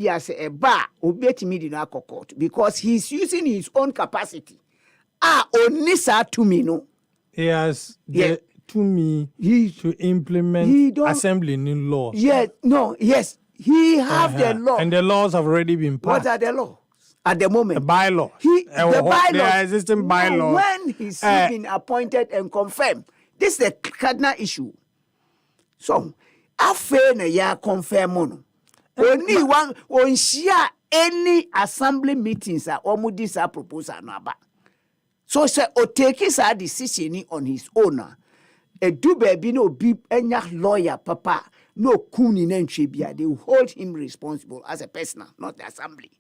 he has a bar obetimi di na court because he's using his own capacity. Onisa to me no. He has to me to implement assembly new laws. Yes, he have the law. And the laws have already been passed. What are the laws at the moment? The bylaws. The bylaws. The existing bylaws. When he's been appointed and confirmed, this is the cardinal issue. So, after na ya confirm no. Only one on share any assembly meetings are almost this proposal no aba. So say o take his decision on his own. A do baby no be enya lawyer papa no kuni nentwe. They will hold him responsible as a person, not the assembly.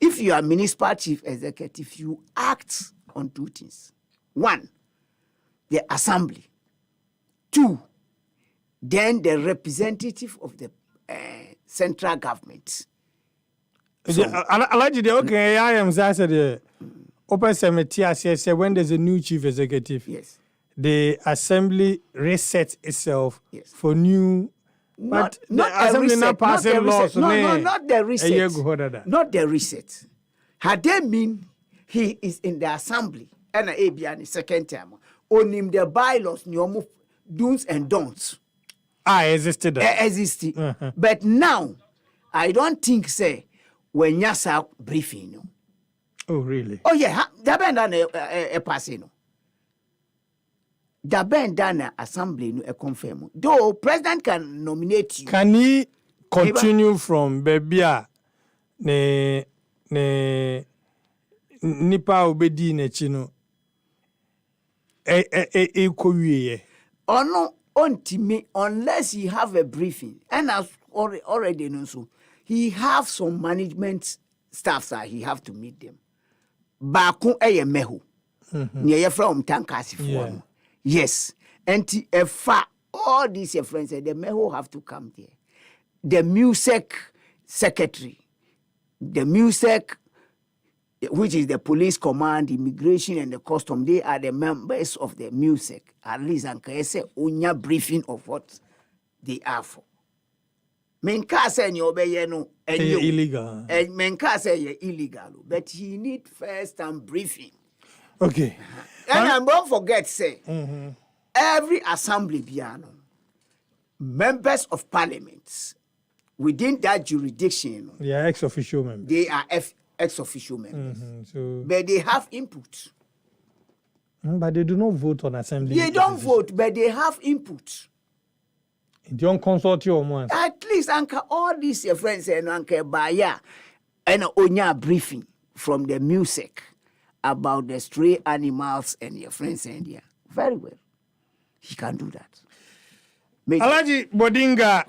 If you are municipal chief executive, you act on two things. One, the assembly. Two, then the representative of the central government. So, okay, I am said open cemetery say when there's a new chief executive. Yes. The assembly resets itself for new. Not the assembly not passing laws. No, not the reset. Not the reset. Had they mean he is in the assembly and the second term on him the bylaws, new do's and don'ts. Existed. Existed. But now, I don't think say when yasa briefing. No. Oh really? Oh yeah, Daben done a passing. No. Daben done assembly no a confirm. Though president can nominate you. Can he continue from Bebia ne nipa obedi ne chino? Kowie. Or no, me unless he have a briefing. And as already know so, he have some management staffs that he have to meet them. Baku mehu. Near from Tankasi for. Yes. And all these your friends say the mehu have to come there. The music secretary, the music, which is the police command, immigration and the custom, they are the members of the music. At least and can say unya briefing of what they are for. Menka say you obey no illegal. And Menka say you're illegal, but he need first time briefing. Okay. And I don't forget say every assembly piano, members of parliament within that jurisdiction, they are ex-official members. They are ex-official members. But they have input. But they do not vote on assembly. They don't vote, but they have input. They don't consult your ones. At least anka all these your friends and anka baya and onya briefing from the music about the stray animals and your friends and yeah. Very well. He can do that. Alaji Bodinga,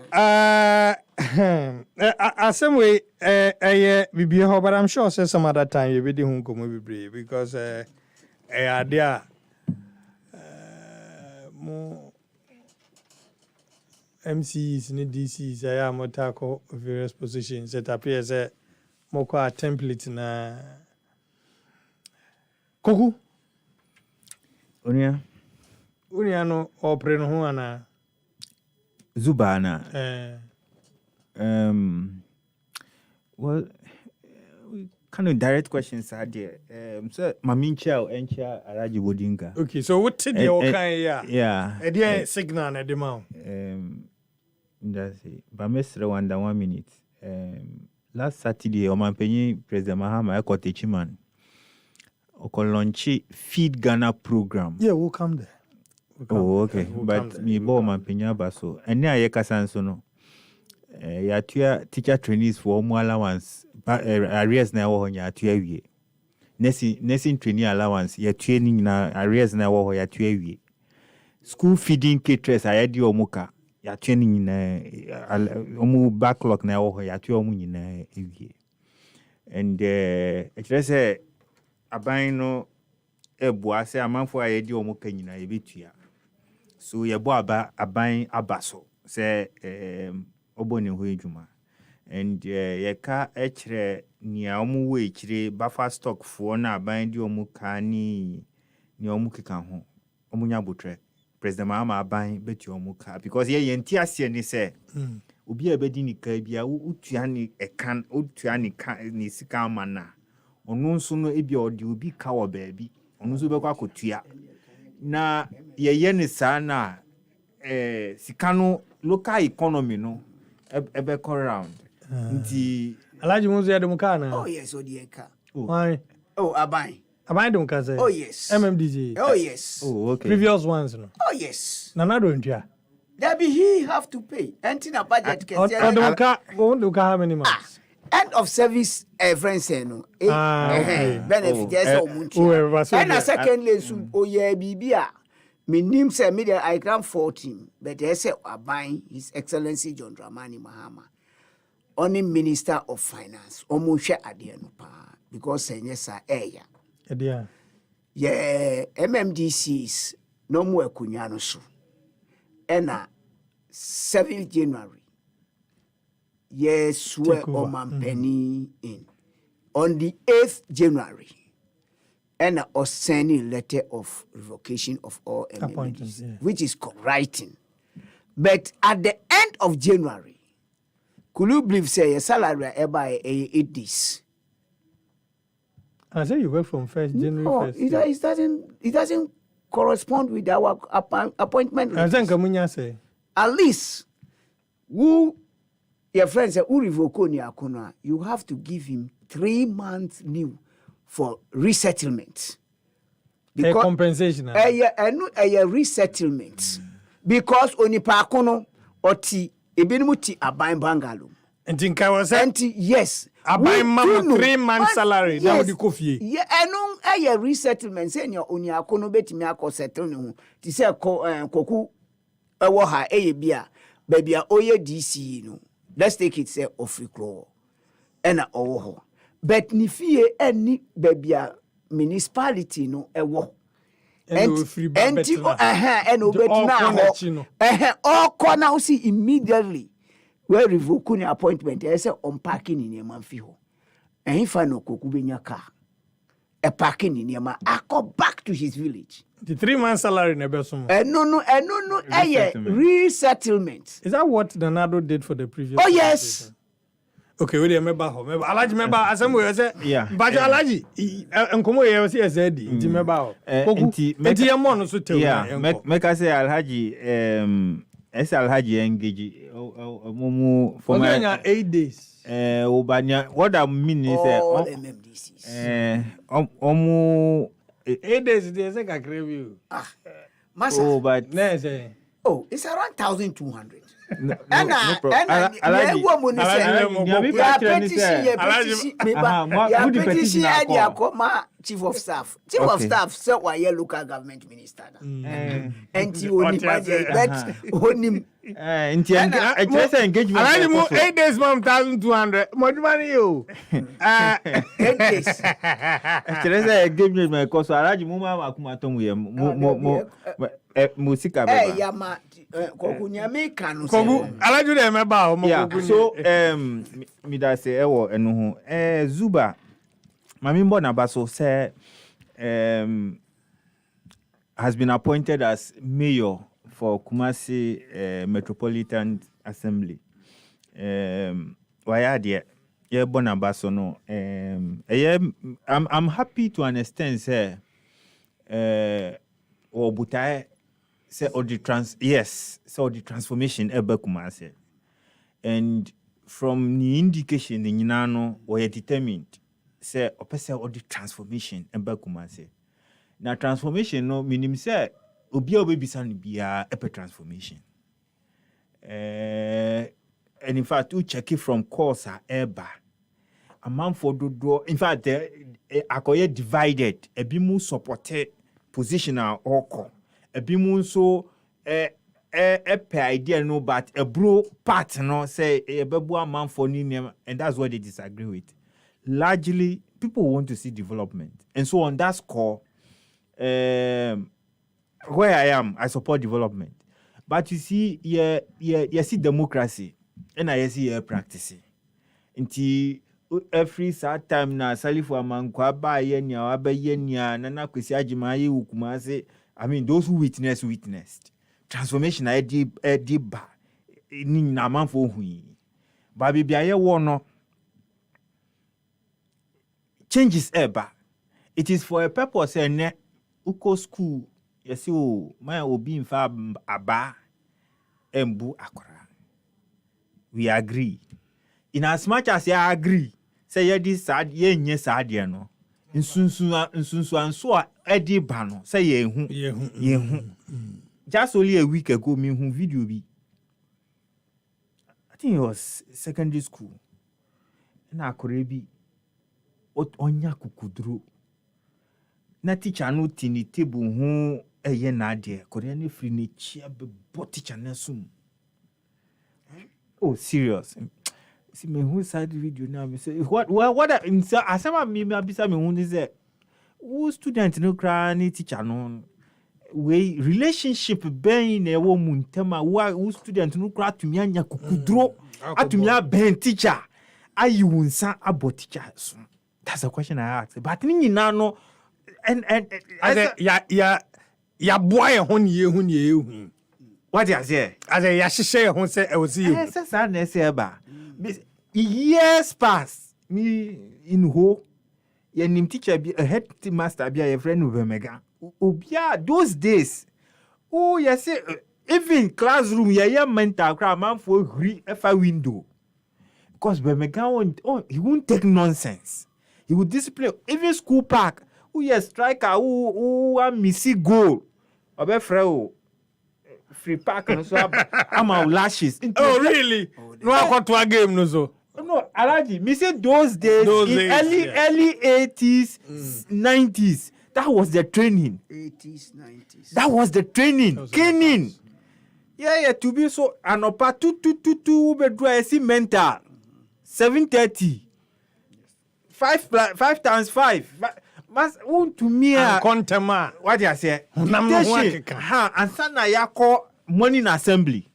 same way, but I'm sure say some other time you be the home because are there more MCs and DCs. I am tackle various positions that appears more template na Koku Unia no opre no ho ana Zubana. Well, kind of direct questions are there. So Mamincha Encha Araji Bodinga. Okay, so what did you yeah. A signal at the mount. That's it. But Mr. 1 minute. Last Saturday, Omanpenyi President Mahama Eko Techiman. Oko launchi Feed Ghana program. Yeah, we'll come there. Okay. But me bo Omanpenyi baso. Ene ayeka sanso no. Ya tuya teacher trainees for omu allowance. Arrears na wo ya tuya wie. Nursing trainee allowance ya training na arrears na wo ya tuya wie. School feeding caterers ayedi omuka. Ya training na omu backlog na wo ya tuya omu nyina wie. And actually say aban no ebua say amanfo ayedi omuka nyina ebetua. So yebo aban abaso say obone ho edwuma. And yeka ekire nia omu we ekire buffer stock fo na aban di omuka ni omu keka ho. Omunya botre. President Mahama aban beti omuka because ye nti ase ni say obi a bedi ni ka bia utua ni ekan utua ni sika mana ono nso no ebia odi obi ka wo baabi ono nso be kwa kotua na ye ne saa na sika no local economy no ebe come round nti Alaji Muzi ya demuka na. Oh yes, Odieka. Why? Oh, Abai. Abai demuka say. Oh yes. MMDG. Oh yes. oh okay Previous ones no. Oh yes. Nana don't ya. There be he have to pay. Antina budget can say. Demuka how many months? End of service friends no. Okay. Benefit yes omuntu. And a secondly so oye bibia. Me nim say media I grant 14 but they say Abai His Excellency John Dramani Mahama. Only Minister of Finance, Omusha Adiano pa because Senyesa Eya. Edia. Yeah, MMDCs no more kunyano so. Ena 7th January. Yes, swear on penny in. On the 8th January. Ena sending letter of revocation of all MMDCs, which is writing. But at the end of January, could you believe say your salary by 8 days? I say you work from 1st January. No, it doesn't correspond with our appointment. I think Kamunya say. At least, who your friend say who revoke on your corner, you have to give him 3 months new for resettlement. A compensation. A resettlement. Because onipa kono oti ebinimuti aban bangalo. Ntinka was yes. Aban mamu 3 months salary na wodi kofie. Yeah, enu a resettlement say nya oni akono betimi akọ ne ho. Ti say koku ewo ha bia bia oye DC no. Let's take it say Ofrikro. Ena owo ho. But ni fie eni bia municipality no ewo. And all corner see immediately where revoking the appointment. I say unpacking in your man fiho. And if I no kokubenya car, a packing in your man, I go back to his village. The 3 months salary never so much. No, resettlement. Is that what Nanado did for the previous? Oh yes. Okay, we remember how. Alaji member assemble you say. Yeah. But Alaji, enkomo ye say said. Nti member. Nti ye mo no so tell. Yeah. Make I say Alhaji Alhaji engage mumu for my 8 days. Obanya what I mean is all MMDCs. 8 days they say ka crave you. Massa. Oh, but it's around 1,200. No problem. Chief of staff. Chief of staff said why you local government minister. And you only budget only engagement. 8 days, 1,200. More money you. 8 days. Engagement my cost. Alaji muma makumato musika baba. Yama kokunyame kanu se. Alaji de meba. Yeah. So mi da se ewo enu ho. Zuba Mamimbo Nabaso say has been appointed as mayor for Kumasi Metropolitan Assembly. Why there? Yeah, Bonabaso no. I'm happy to understand, sir. Or Butai say or the transformation ebe Kumasi, and from the indication the Ninano were determined. Say opese or the transformation ebe Kumasi. Na transformation no minim say obi obebisan bia epe transformation. And in fact, we check it from course eba. A man for do. In fact, akoye divided. Ebi mu supported positional oko. Ebi mu so pe idea no, but a bro part no say ebebu a man for ni, and that's what they disagree with. Largely, people want to see development, and so on that score. Where I am, I support development. But you see, you see democracy, and I see practicing. Until every sad time na salifu amankwa ba yenya wabe yenya nana kwesi ajimaye ukumase. I mean, those who witnessed. Transformation I did ba. ni na manfo hui ba bibia ye wo no changes eba. It is for a purpose and uko school yesi o my obi mfa aba embu akora. We agree. In as much as I agree, say ye this sad ye nye sad ye no. Nsunsu anso a edi ba no say ye hu. Just only a week ago me hu video bi. I think it was secondary school. Na akora bi onya kukuduro. Na teacher no tini table hu eye na ade. Korea ne free ne chia be bo teacher na sum. Oh, serious. See me who side video now me say what asema me abisa me who say who student no cry ni teacher no we relationship ben na ewo mu ntema who student no cry to me anya kukuduro atumi ben teacher ayi wunsa abo teacher so. That's a question I asked. But ni na no and ya boy hu what you say? As a yashishe who say I was you. Years pass me in ho. Your name teacher be a head master be a friend of Omega. Obia those days. Oh yes, even classroom ya mental crowd man for agree if a window. Because Omega he won't take nonsense. He would discipline even school park. Who yes striker who missy goal. Obe freo. Free park and so I'm out lashes. Oh really? No, I got to a game no so. No, Alaji, me say those days early 80s, 90s. That was the training. 80s, 90s. That was the training. Caning. Yeah, to be so anopa 2 bedroom see mental. 7:30. 5 times 5. Mas to me contema. What you say? And sana yako morning assembly.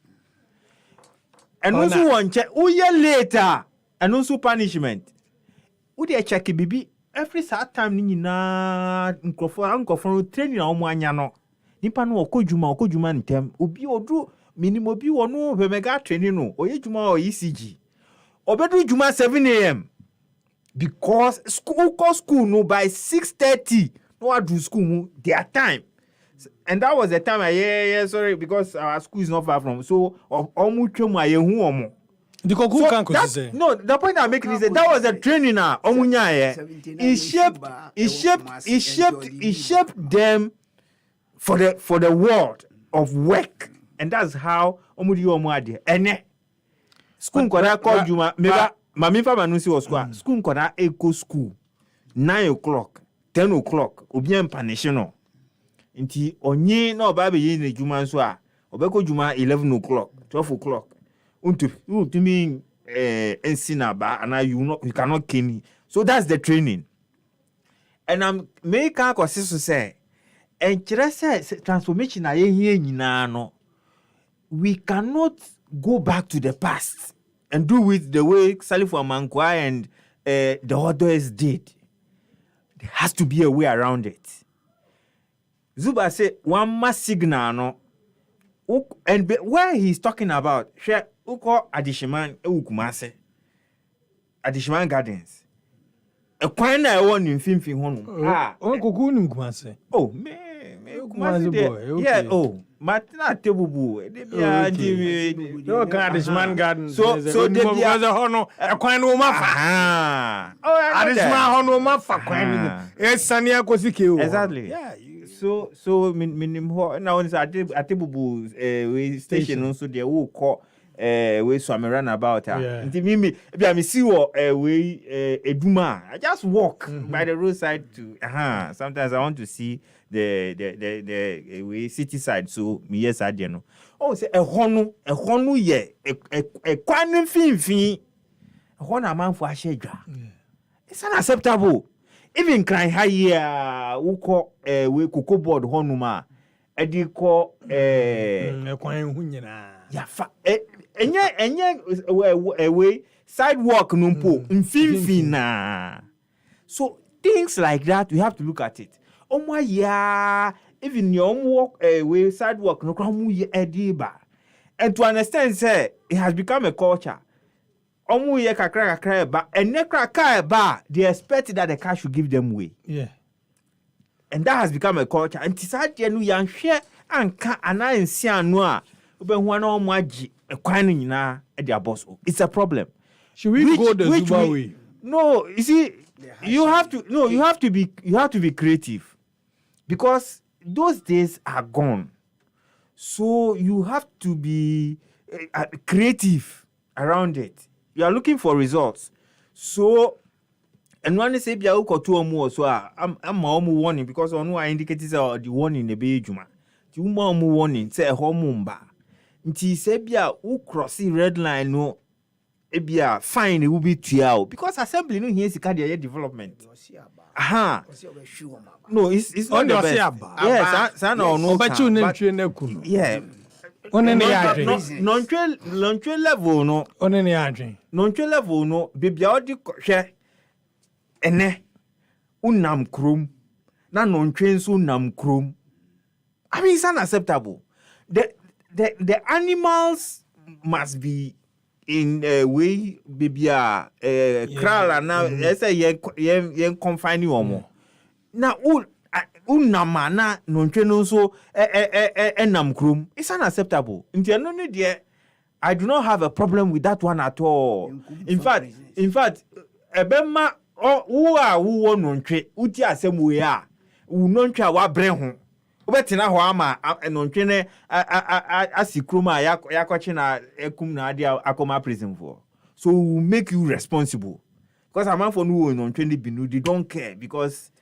And also one check. Oh yeah, later. And also punishment. Who dey check bibi every sad time ni na nkofo training na omo anya no. Nipa no okojuma ntem. Obi odru minimum bi wono mega training no. Oye juma o ECG. Obedu juma 7 a.m. Because school no by 6:30 no do school their time. And that was the time sorry because our school is not far from so omutwem ayehu omo. The Koku can say. No, the point I'm making is that was a training now. Omunya He shaped them for the world of work. And that's how omudi omuade. Ene school kwara call juma mega mami fa manusi was school kwara eco school 9 o'clock 10 o'clock obi empanishino. Nti onye na oba be yi na juma nso a obeko juma 11 o'clock 12 o'clock. To me, you cannot kill me. So that's the training. And I'm making a consistency say, and transformation I hear no. We cannot go back to the past and do it the way Salif Amankwa and the others did. There has to be a way around it. Zuba say one mass signal no. And where he's talking about, share uko Adishiman Kumasi Adishiman Gardens. A kwan na won in Fimfi hono. Kuku ni Kumasi. Oh, me Kumasi boy. Yeah, oh, Martina Tebubu. No Adishiman Gardens. So they was a hono a kwan no mafa. Oh, Adishiman hono mafa kwan. Sania Kosike. Exactly. Yeah. So minim ho na won say Atebubu we station also there who call we swam about her. Nti me bia me see we eduma. I just walk by the roadside to sometimes I want to see the we city side so me yes ade no. Oh say ehonu ye e kwan finfin. Ehonu amanfo ahedwa. It's unacceptable. Even crying high uko we cocoa board honuma ediko kwan hu nyina ya fa enye we sidewalk numpo mfinfina. So things like that we have to look at it. Omwa ya even your walk we sidewalk no kwa mu ye ediba And to understand, say, it has become a culture. Omu ye kakra ba, and nekra ba, they expect that the car should give them way. Yeah. And that has become a culture. And tisad yenu yan share and ka ana ensi anwa. Ube huana omwaji kwani nyina e dia boss. It's a problem. Should we go the Zuba way? No, you see, you have to be creative, because those days are gone. So you have to be creative around it. You are looking for results. So, and when they say bia uko tu omu so I'm omu warning, because onu I indicated the warning the be juma. Ti omu warning say homu mba. Nti say bia u cross red line no ebia fine it will be tuao, because assembly no here sika dey development. Aha. No, it's not the best. Yes, san no. Yeah. Non-trail level no. Non-trail level no. Baby odi hwe ene unam krom. Na non-train so unam krom. I mean, it's unacceptable. The animals must be in a way, baby, kral now. Say yen confine you more. Now, unamana non-train so enam krom. It's unacceptable. I do not have a problem with that one at all. In fact, ebema who won non-train. Uti asem we are. Non-train wa brehu. Ubetina ho ama non-train asikroma yakwachi na ekum na ade akoma prison for. So we will make you responsible. Because a man for no non-train binu, they don't care, because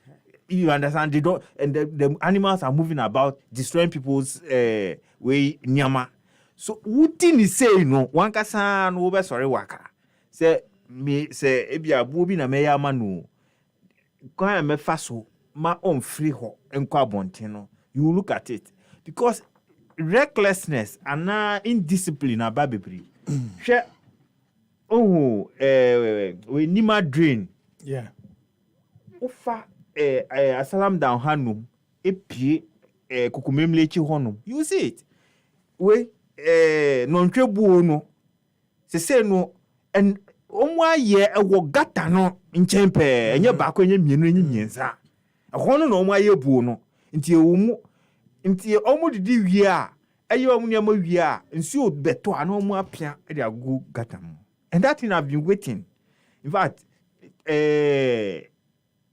you understand, they don't, and the animals are moving about destroying people's way nyama. So uti ni say no one kasa no be sorry waka. Say me say ebia buobi na me ya ma no. Kwa me faso ma on free ho enko abonten no. You look at it, because recklessness and indiscipline about bebre. Share we nima drain. Yeah. Ufa asalam down hanum epie kukumemlechi honum. You see it. We non-trebu no. Se no, and omwa ye ewo gata no nchempe enye bako enye mienu enye miensa. Ahono no omwa ye bu no. Nti omu didi wie a ayi omu ne ma wie a nsuo beto ana omu apia e dey agu gata mu. And that thing I've been waiting. In fact,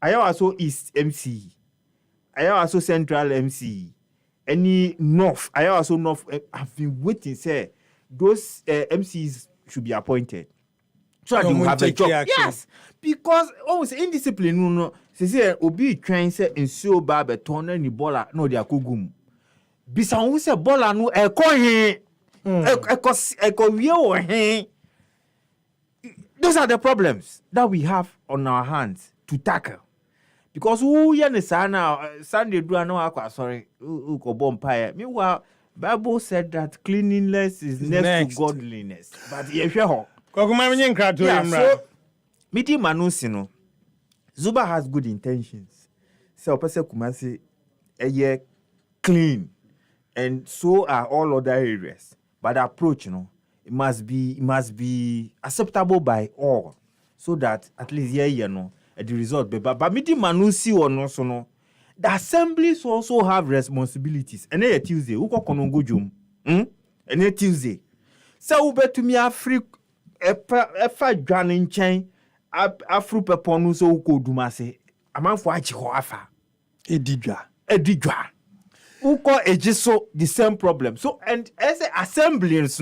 Ayawaso East MC, Ayawaso Central MC, any North, Ayawaso North, I've been waiting, say, those MCs should be appointed. So that you have a job. Yes, because almost indiscipline, no, say, obi train say in so bad, but turn any baller, no, they are kugum. Bisa who say baller no, those are the problems that we have on our hands to tackle. Because who yana Sunday do no akwa sorry who ko bompire. Meanwhile, Bible said that cleanliness is next to godliness. But ye hwe ho. So miti manusi no. Zuba has good intentions. So person Kumasi clean, and so are all other areas. But the approach, it must be acceptable by all, so that at least the result. But miti manusi or no so no. The assemblies also have responsibilities. And then Tuesday, who ko konongo jum? And then Tuesday. So ube to me Afri efa dwanin chain Afro peponu so uko dumase. Amanfo achi ho afa. Edidwa. Uko ejiso the same problem. So and as assemblies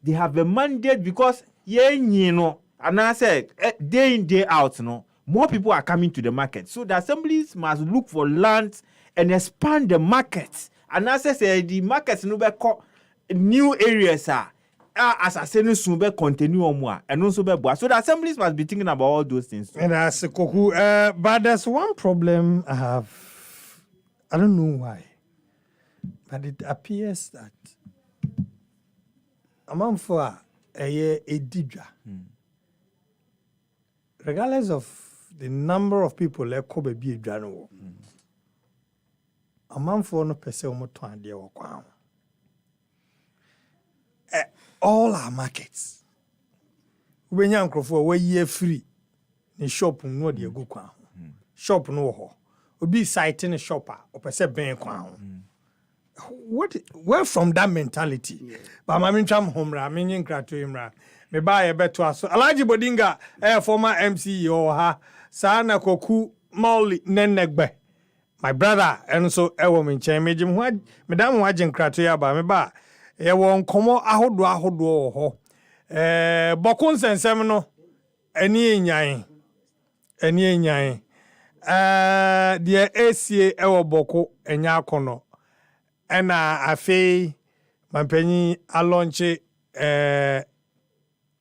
they have a mandate, because and I said day in day out more people are coming to the market. So the assemblies must look for land and expand the markets. And as I said, the markets new areas as I said, no continue on more and also be. So the assemblies must be thinking about all those things. And that's Koku. But there's one problem I have. I don't know why, but it appears that among for a year edidra, regardless of the number of people like Kobe be Drano, among for no person more to idea or crown. all our markets. When young crofo we year free, the shop no de go kwa. Shop no ho. Obi site in a shopper or per se ben kwa. Where from that mentality? But my mincham home ra, meaning kratu imra. Me buy a bet to us. Alaji Bodinga, former MC or ha, Sana Koku, Molly, Nenegbe. My brother, and so a woman chain, Madam Wajan Kratu ba me ba. E won komo ahodo ho. Bokun sensemno, eni nyan. The ACA ewo boko enya kono. Ena afi mampenyi a launch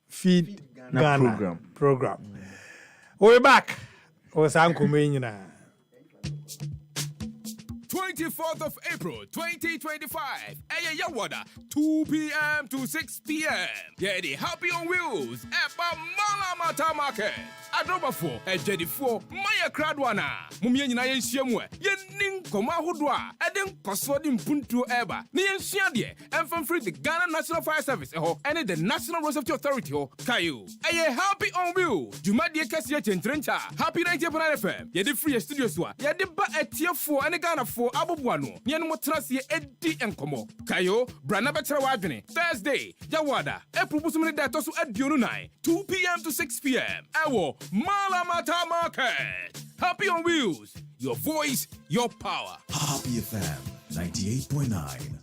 Feed Ghana program. We're back. O sanku menyina. 24th of April 2025. Aya Yawada, 2 p.m. to 6 p.m. Yeah, the Happy on Wheels at Mata Market. Adroba 4, Ejedi 4, Maya Kradwana. Mumia na yensiamwe. Yenin koma hodwa. Eden kosodi mpuntu eba. Ni yensiadie. Enfam free the Ghana National Fire Service and the National Road Safety Authority Kayu. Aya Happy on Wheels. Jumadi Kasia Chentrencha. Happy 90.9 FM. Yedi free studio swa. Yedi ba etia 4 and Ghana 4 abubuano. Yenu motrasi edi enkomo. Kayo, Brana Betra Wadene. Thursday, Yawada. April Busumene Datosu at Dionunai. 2 p.m. to 6 p.m. Ewo. Malamata Market. Happy on Wheels. Your voice, your power. Happy FM 98.9.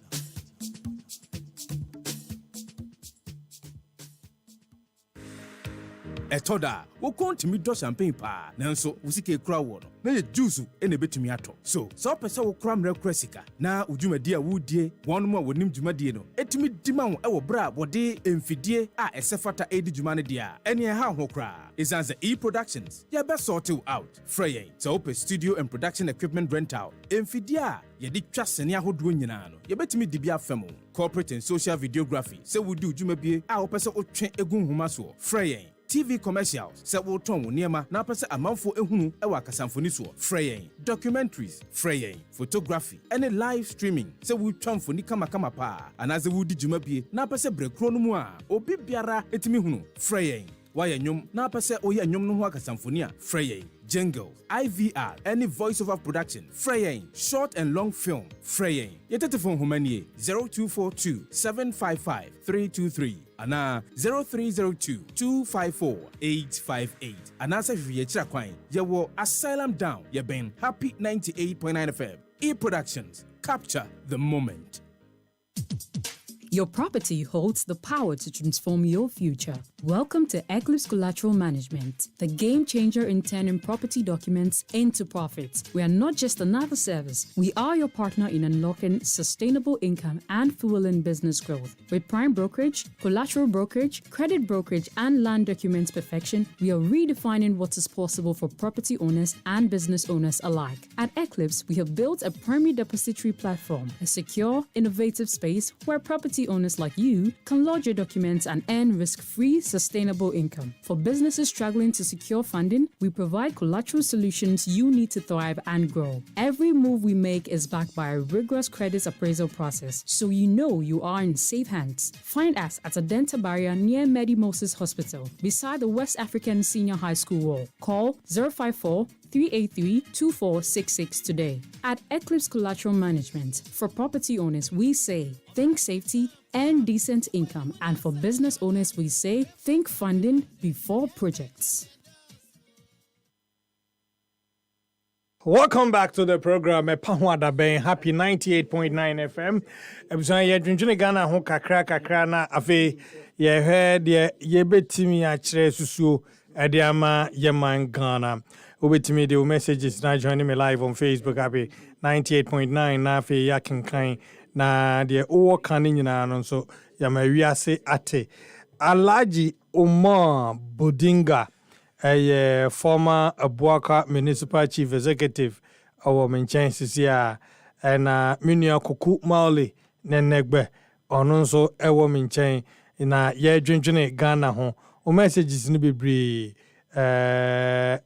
Etoda, wo kontimi do champagne pa. Nanso, usike kura wo no. Na ye juice ene betumi ato. So, so pese wo kura mre kura sika. Na udwumadi a wudie, wonu ma wonim dwumadie no. Etimi dima wo ewo bra wode emfidie a esefata edi dwuma ne dia. Ene ha ho kura. Isanze E-Productions. Ya be sort you out. Freyen. So open studio and production equipment rental. Emfidie a ye di twa sene ahodo nyina no. Ye betimi di bia fam. Corporate and social videography. Se wudi udwumabie a wo pese otwe egun homa so. Freyen. TV commercials, se wo ton wo niema na pese amanfo ehunu e wa kasamfoni so. Freyen. Documentaries, freyen. Photography, any live streaming, se wo twamfoni kama pa. Anaze wo di dwumabie na pese brekro no mu a obi biara etimi hunu. Freyen. Why nyom na pese oye nyom no ho akasamfoni a. Freyen. Jingle, IVR, any voiceover production, Freyen, short and long film, Freyen. Yetetefon humanie 0242 755 323 ana 0302 254 858 ana se hwie kira kwan yewo Asylum Down ye ben Happy 98.9 FM. E-Productions, capture the moment. Your property holds the power to transform your future. Welcome to Eclipse Collateral Management, the game changer in turning property documents into profits. We are not just another service. We are your partner in unlocking sustainable income and fueling business growth. With prime brokerage, collateral brokerage, credit brokerage, and land documents perfection, we are redefining what is possible for property owners and business owners alike. At Eclipse, we have built a primary depository platform, a secure, innovative space where property owners like you can lodge your documents and earn risk-free, sustainable income. For businesses struggling to secure funding, we provide collateral solutions you need to thrive and grow. Every move we make is backed by a rigorous credit appraisal process, so you know you are in safe hands. Find us at Adenta Barrier near Medi Moses Hospital, beside the West African Senior High School wall. Call 054 383-2466 today. At Eclipse Collateral Management, for property owners, we say, think safety and decent income. And for business owners, we say, think funding before projects. Welcome back to the program. EpaHoaDaben, Happy 98.9 FM. Ebusan ye dwendwene Ghana ho kakra na afi ye heard ye betimi a kire susu ede ama ye man Ghana. Obetimi the messages now joining me live on Facebook. Happy 98.9 na afi ya kinkan na de o kan nyina no so ya ma wiase ate. Alaji Omar Bodinga, a former Abuaka Municipal Chief Executive of Minchen and Minia Kuku Mauli Nenegbe Ononso Ewo Minchen in a year drinking Ghana home. O messages ni be idea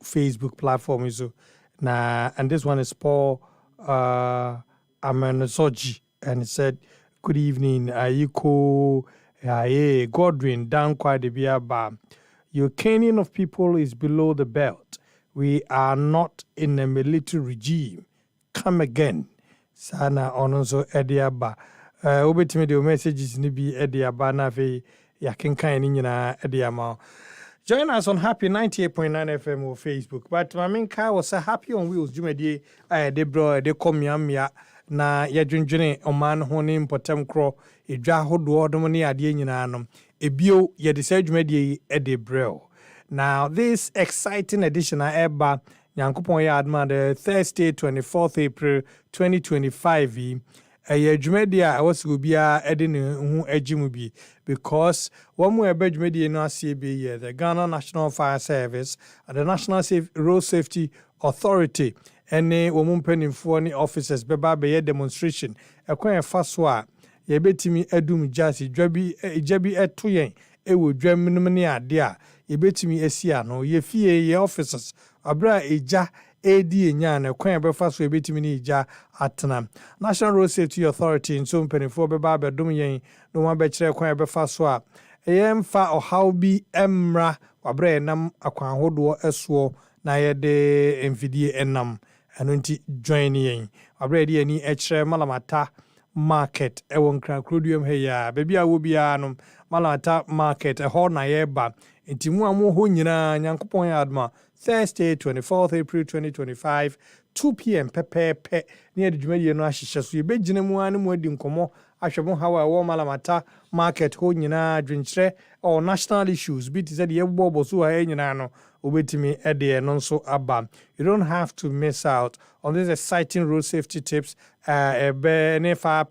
Facebook platform is na, and this one is Paul Amanosoji, and he said, "Good evening, Ayiko, Godwin, Dankwa Debiaba. Your caning of people is below the belt. We are not in a military regime. Come again." Sana ononso Ediaba. Obetimi the messages ni bi Ediaba na fe yakenkan ni nyina Ediama. Join us on Happy 98.9 FM or Facebook. But my main car was a Happy on Wheels. Jumedi, de bro, de komiamia na yadwindwene oman honim potem kro edwa hodo odomoni ade nyina ebio ye de say jumedi de bro. Now this exciting edition eba Nyankopon ya adma the Thursday 24th April 2025 jumedi a wasu bia ede ne hu agimu bi because one more jumedi no asie the Ghana National Fire Service and the National Road Safety Authority ene wo mpanimfo ni officers beba be demonstration ekwan fa so a ye betimi adum jasi dwabi eto yen ewo dwam ne ade a ye betimi asia no ye fie ye officers abra eja edi enya na kwan be fa so ebetimi ni ija atena National Road Safety Authority nso mpanimfo beba be dum yen no wa be kire kwan be fa so a eyemfa ohaw bi emra wabra enam akwan hodo eso na ye de emfidie enam anonti join yen wabra de ani ekire malamata market ewon kran krodium heya baby a wo bia no malamata market ho na ye ba enti mu amu ho nyina Nyankopon ya adma Thursday 24th April 2025 2 p.m. pepepe near the Jumedi no ahihye so ye begina mu anu mu adi nkomo ahwemo hawa wo malamata market ho nyina dwenkyere or national issues bit said ye bobo so ha nyina no obetimi ede no nso aba. You don't have to miss out on these exciting road safety tips ebe fire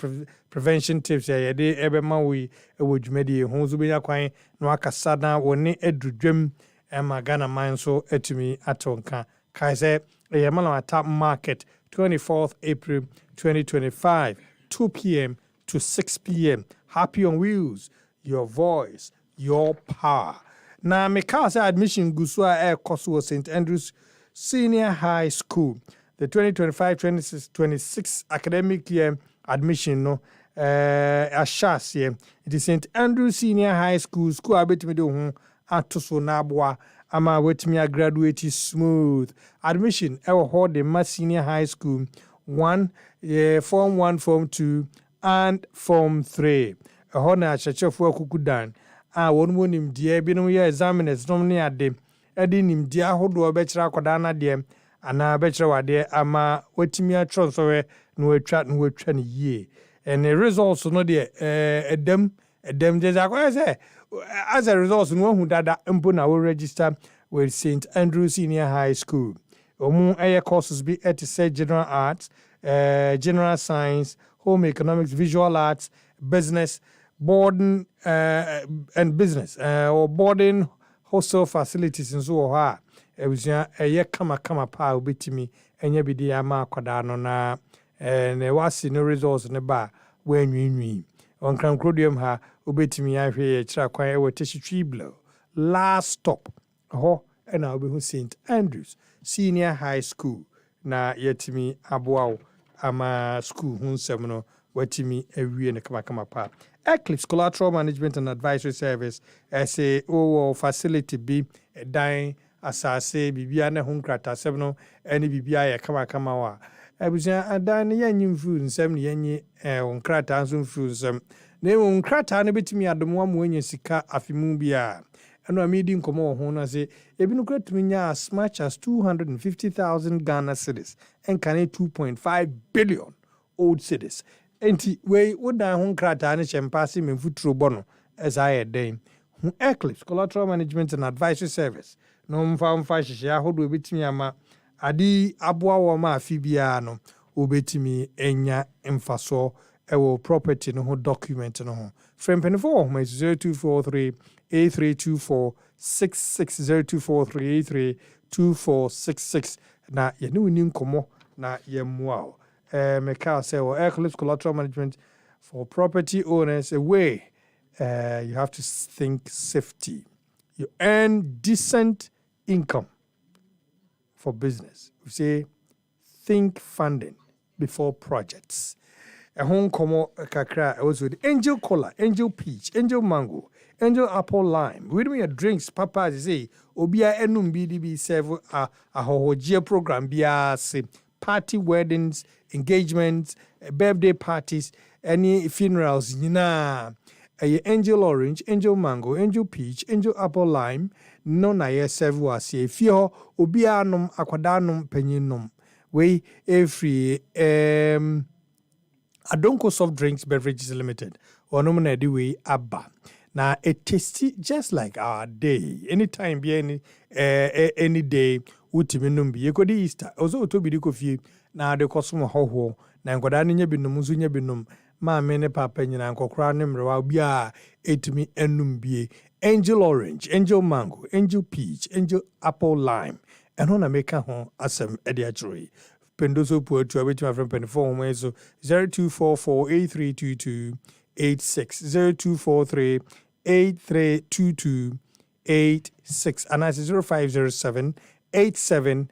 prevention tips ye de ebe ma we Jumedi ho zo benya kwan no akasa na woni edudwam Emma Ghana mine so etumi atonka kaise Malamata market 24th April 2025 2 p.m. to 6 p.m. Happy on Wheels, your voice, your power. Now me say admission gusua air course was St. Andrews Senior High School. The 2025-26 academic year admission no ashas ye. It is St. Andrews Senior High School abetimi do ho atoso na aboa ama wetimi graduate smooth. Admission ewo ho the Mass Senior High School 1 form 1 form 2 and form 3. Ho na chechefo akukudan wonu nimdie binom ye examiners nom ne ade edi nimdie ahodo obekira akoda na de ana bekira wade ama wetimi atronsowe no watwa ne yie and the results no de edem just say as a result no hu dada mpo na we register with St. Andrew Senior High School. Omu air courses be at say general arts, general science, home economics, visual arts, business, boarding and business or boarding hostel facilities and so ha. Ebusua eye kama pa obetimi enye bidi ama akoda no na wasi no results ne ba wenwinwi. On Crown Crodium ha obetimi ahwe kira kwan e woteshitwi blow last stop ho na obehu St. Andrews Senior High School na yetimi aboawo ama school hunsem no watimi awie ne kama pa. Eclipse Collateral Management and Advisory Service as a facility be dying asase bibia na hunkrata sem no ene bibia ya kama wa abusia adan ne yanyim fu nsem ne yanyi hunkrata nso fu nsem na hunkrata ne betimi adomo amu sika afimu bia eno amidi nkomo ho na se ebi no kratumi nya as much as 250,000 Ghana cedis and can 2.5 billion old cedis. Enti we wodan ho nkrata ne chempase memfuturo bono as I den Eclipse Collateral Management and Advisory Service no mfa hihye ahodo betimi ama adi aboa wo ma afibia no obetimi enya mfaso ewo property no ho document no ho frempene for 0243 8324 660243 832466 na ye ne woni nkomo na ye muao Mekal say, well, Eclipse Collateral Management for property owners, a way you have to think safety. You earn decent income for business. We say, think funding before projects. a home como kakra also the angel cola, angel peach, angel mango, angel apple lime. With me a drinks, papa say obia enum BDB serve a hohojia program bia se party weddings, engagements, birthday parties, any funerals, yina. Angel orange, angel mango, angel peach, angel apple lime. No na ye serve was ye fio obia nom akwadanum penyinum. We every Adonko Soft Drinks Beverages Limited or nominated way abba. Now it tasty just like our day. Anytime be any day utiminum be ye Easter. Also to be the coffee now the cosmo ho na nkodani nya binum nzu nya binum ma me ne papa nyina nkokra ne mrewa bia etumi enum bie angel orange, angel mango, angel peach, angel apple lime. And when I make a home asem ediatory. Pendoso Poetry, I wait my friend Penifo, so 0244-8322-86, 0243-8322-86, and that's 0507-87-8668,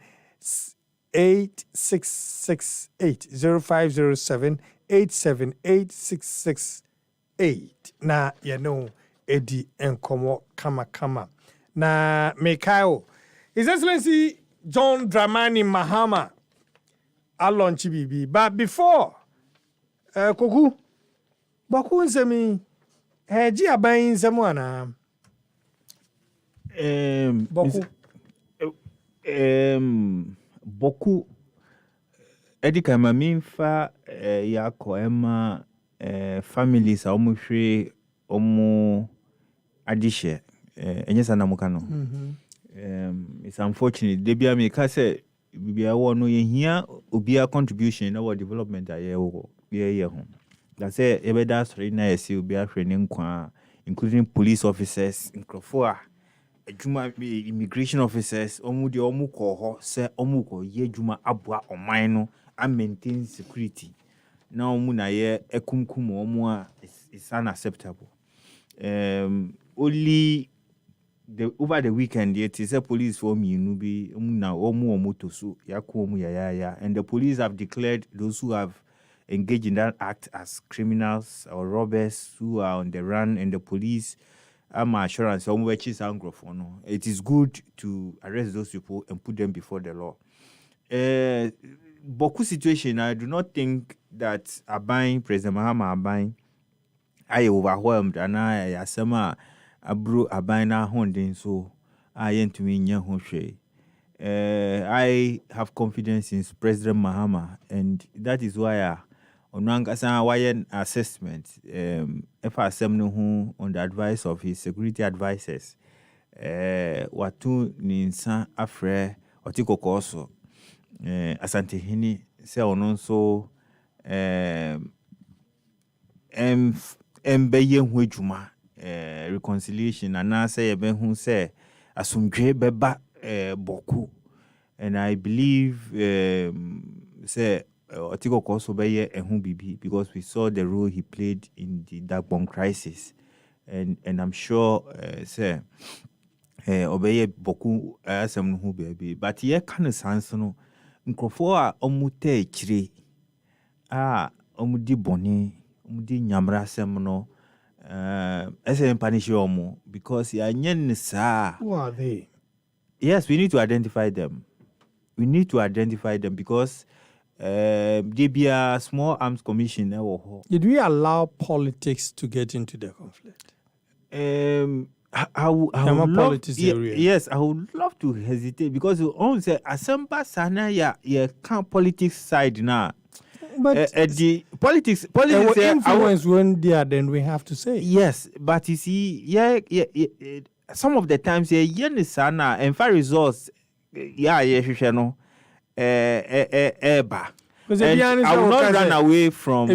0507-87-8668. Na, you know, Eddie and Komo Kama. Na, Mekao, His Excellency John Dramani Mahama. I'll launch BB. But before, Koku, Boku Semi, Gia buying someone. Boku. Boku. Edika Mamimfa, Yako Emma, families, Omushi, Omu Adishe, Enyesanamukano. It's unfortunate. Debia me kase. Bibia no here obia contribution in our development aye home. That's it. Ebeda story na yesi obia hwene nkwa, including police officers, nkrofo adwuma immigration officers, omu de omu ko ho se omu ko ye adwuma aboa oman no and maintain security. Na omu na ye ekumkum omu a is unacceptable. Only over the weekend, it is a police for me, Nubi, Muna, Omu, Motosu, Yakumu, Yaya, and the police have declared those who have engaged in that act as criminals or robbers who are on the run, and the police, assurance, it is good to arrest those people and put them before the law. Boku situation, I do not think that President Mahama Abain, I overwhelmed, and I asema. Abro abina hondin so I to me nya hoshe. I have confidence in President Mahama, and that is why onwanga why assessment if I no on the advice of his security advisors watu ninsa afre otiko koso asante hini se ono so embeye hu adwuma reconciliation and I say who say asumdwe beba boku, and I believe say Otiko Koso beye ehun bibi because we saw the role he played in the dark bomb crisis, and I'm sure say obeye boku asem hu baby, but ye kan sans no nkrofo a omute chire omudi boni omudi nyamra asem no punish you because who are they? Yes, we need to identify them. Because they be a small arms commission. Did we allow politics to get into the conflict? I would love, yes, I would love to hesitate because you only say Asempa Sana ya politics side now. But the politics influence when they are, then we have to say yes. But you see, some of the times sana and for results, no, eba. And I will not run away from.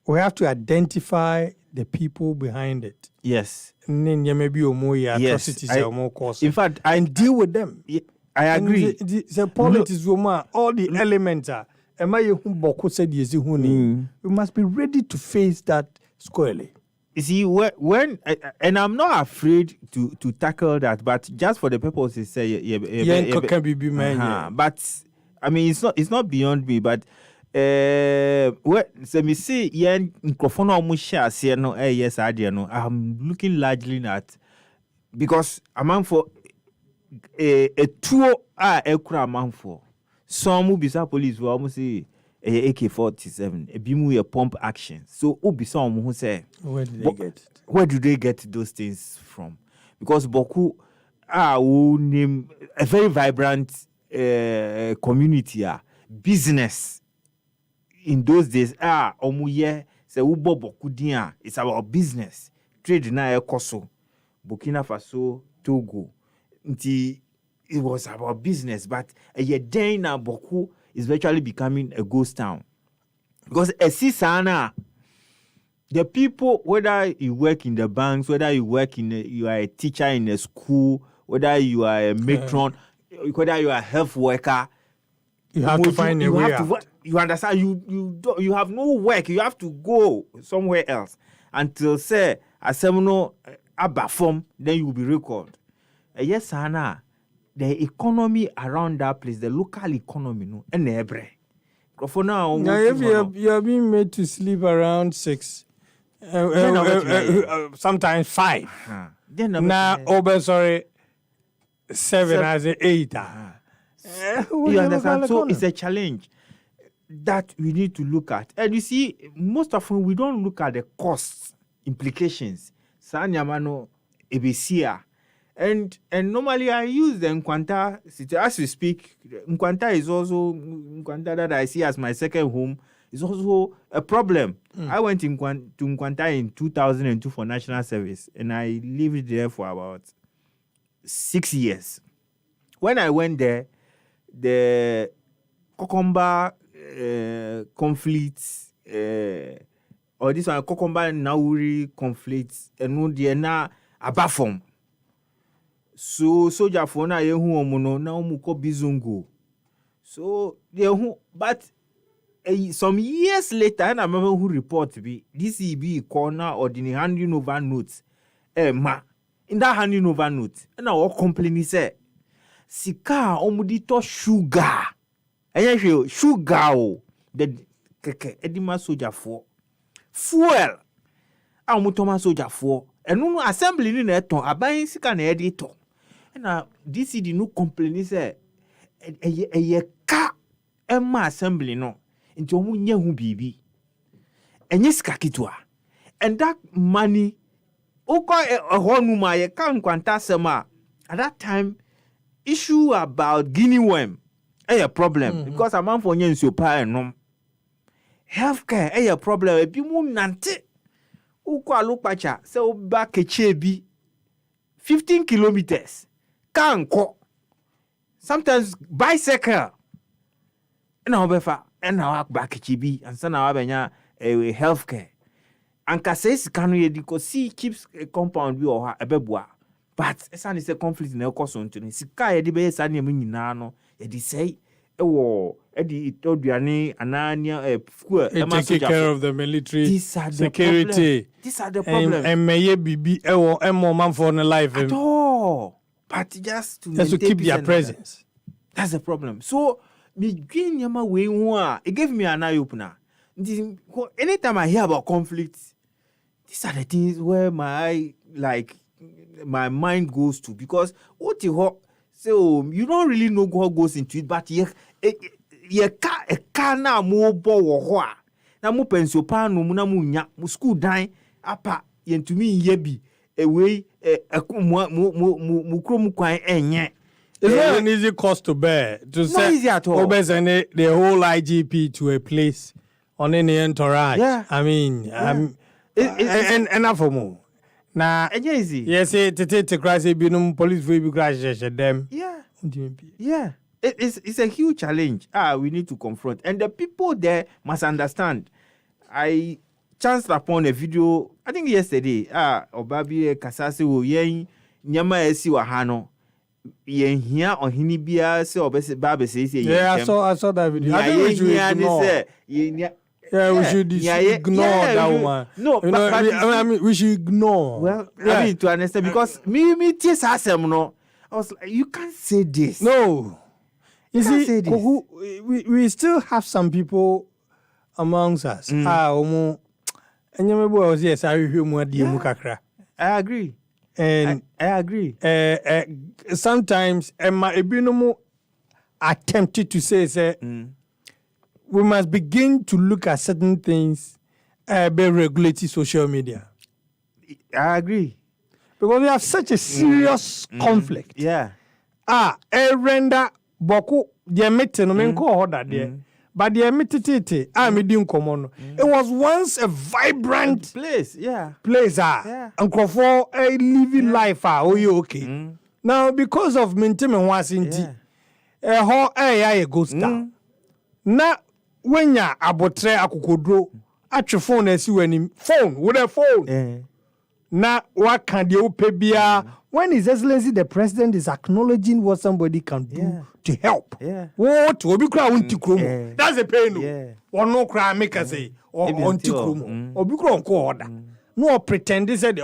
We have to identify the people behind it. Yes. Atrocities. In fact, and deal with them. I agree. The politics, all the elements are. We must be ready to face that squarely. You see, when and I'm not afraid to tackle that, but just for the purpose, say, But I mean, it's not beyond me. But So me see yen microphone or musha say no yes idea no. I'm looking largely at because a man for a tour a man for some will be police will almost say AK-47 a bimu a pump action. So be some who say where do they get those things from? Because Boku will name a very vibrant community business in those days omuye se ubo Boku dia it's about business trade na ekoso Burkina Faso Togo nti it was about business but a day now Boku is virtually becoming a ghost town because the people, whether you work in the banks, whether you work you are a teacher in a school, whether you are a matron, whether you are a health worker, you have to find a way out. You understand? You have no work. You have to go somewhere else until say a seminar form, then you will be recalled. Yes, Anna. The economy around that place, the local economy, no, and every. For now, if you are being made to sleep around 6, sometimes 5. Now, sorry, 7 as 8. You understand? So it's a challenge that we need to look at. And you see, most often we don't look at the cost implications. Sanyamano ebesia. And normally I use the Nkwanta city. As we speak, Nkwanta is also Nkwanta that I see as my second home. Is also a problem. I went to Nkwanta in 2002 for national service, and I lived there for about 6 years. When I went there, the Kokomba conflicts, or this one Kokomba Nauri conflicts, and no na abafom. So soldier for na yehu omono na omuko bizungu. So yehu but some years later, and I remember who report be this be corner or the handing over notes. In that handing over notes, and I will complain say sika omudito sugar. Sugar the edima soldier for fuel. Amutoma soldier for and no assembly ni na eton aban sika na editor. And this is the no complain say a ka emma assembly no into omu nye hu bibi enye sika kitwa and that money oko ehonu ma ye kan kwanta sema at that time issue about guinea worm a problem because a man for nye nso pa enom healthcare a problem e bi mu nante oko alukpacha se oba keche bi 15 kilometers kanko sometimes bicycle na obefa na wa back chibi and sana wa benya healthcare anka says kanu ye di ko see keeps a compound bi o ha ebeboa but esa ni say conflict na ekoso ntuni sika ye di be esa ni nyina no ye di say ewo edi itoduane anania fuel take care of the military security. These are the problems and meye bibi ewo emo man for the life at all. But just to keep their presence. That's the problem. So, it gave me an eye opener. Anytime I hear about conflicts, these are the things where my mind goes to. Because what you so you don't really know what goes into it, but you can't more bo na mo pensio pa no mu na mu nya mu school dan apa yentumi yebi away mu krom kwan enye. It's not an easy cost to bear to say easy at all. The whole IGP to a place on any entourage. Yeah. I mean, and enough for more. Now, easy. Yes, to crash a binum police will be crash them. Yeah. Yeah. It's a huge challenge. We need to confront. And the people there must understand. I chanced upon a video, I think yesterday, Obabi Kasasi wo yen nyama esi wahano. Yen here on hinibia se obese babe say. Yeah, I saw that video. I think we should ignore. We should ignore that one. No, I mean, we should ignore. Well, I mean to understand because me tis asem no. I was like, you can't say this. No. You see, we still have some people amongst us. Omo enyeme bo was yes I hwe mu ade mu kakra. I agree. And I agree. Sometimes Emma Ebinumu attempted to say we must begin to look at certain things by regulating social media. I agree. Because we have such a serious conflict. Yeah. Render boku the meeting no men ko order there. But the meeting meeting common. It was once a vibrant place, yeah. Place and for a living life oh you okay. Now because of maintaining once in a ghost town. Na when ya abotre akokodro atwe phone esi wani phone with a phone. Na what can the opebia when His Excellency the President is acknowledging what somebody can do to help. What obi kra wonti kromo. That's a pain. One no kra make us say or onti kromo. Obi kra onko order. No pretend say the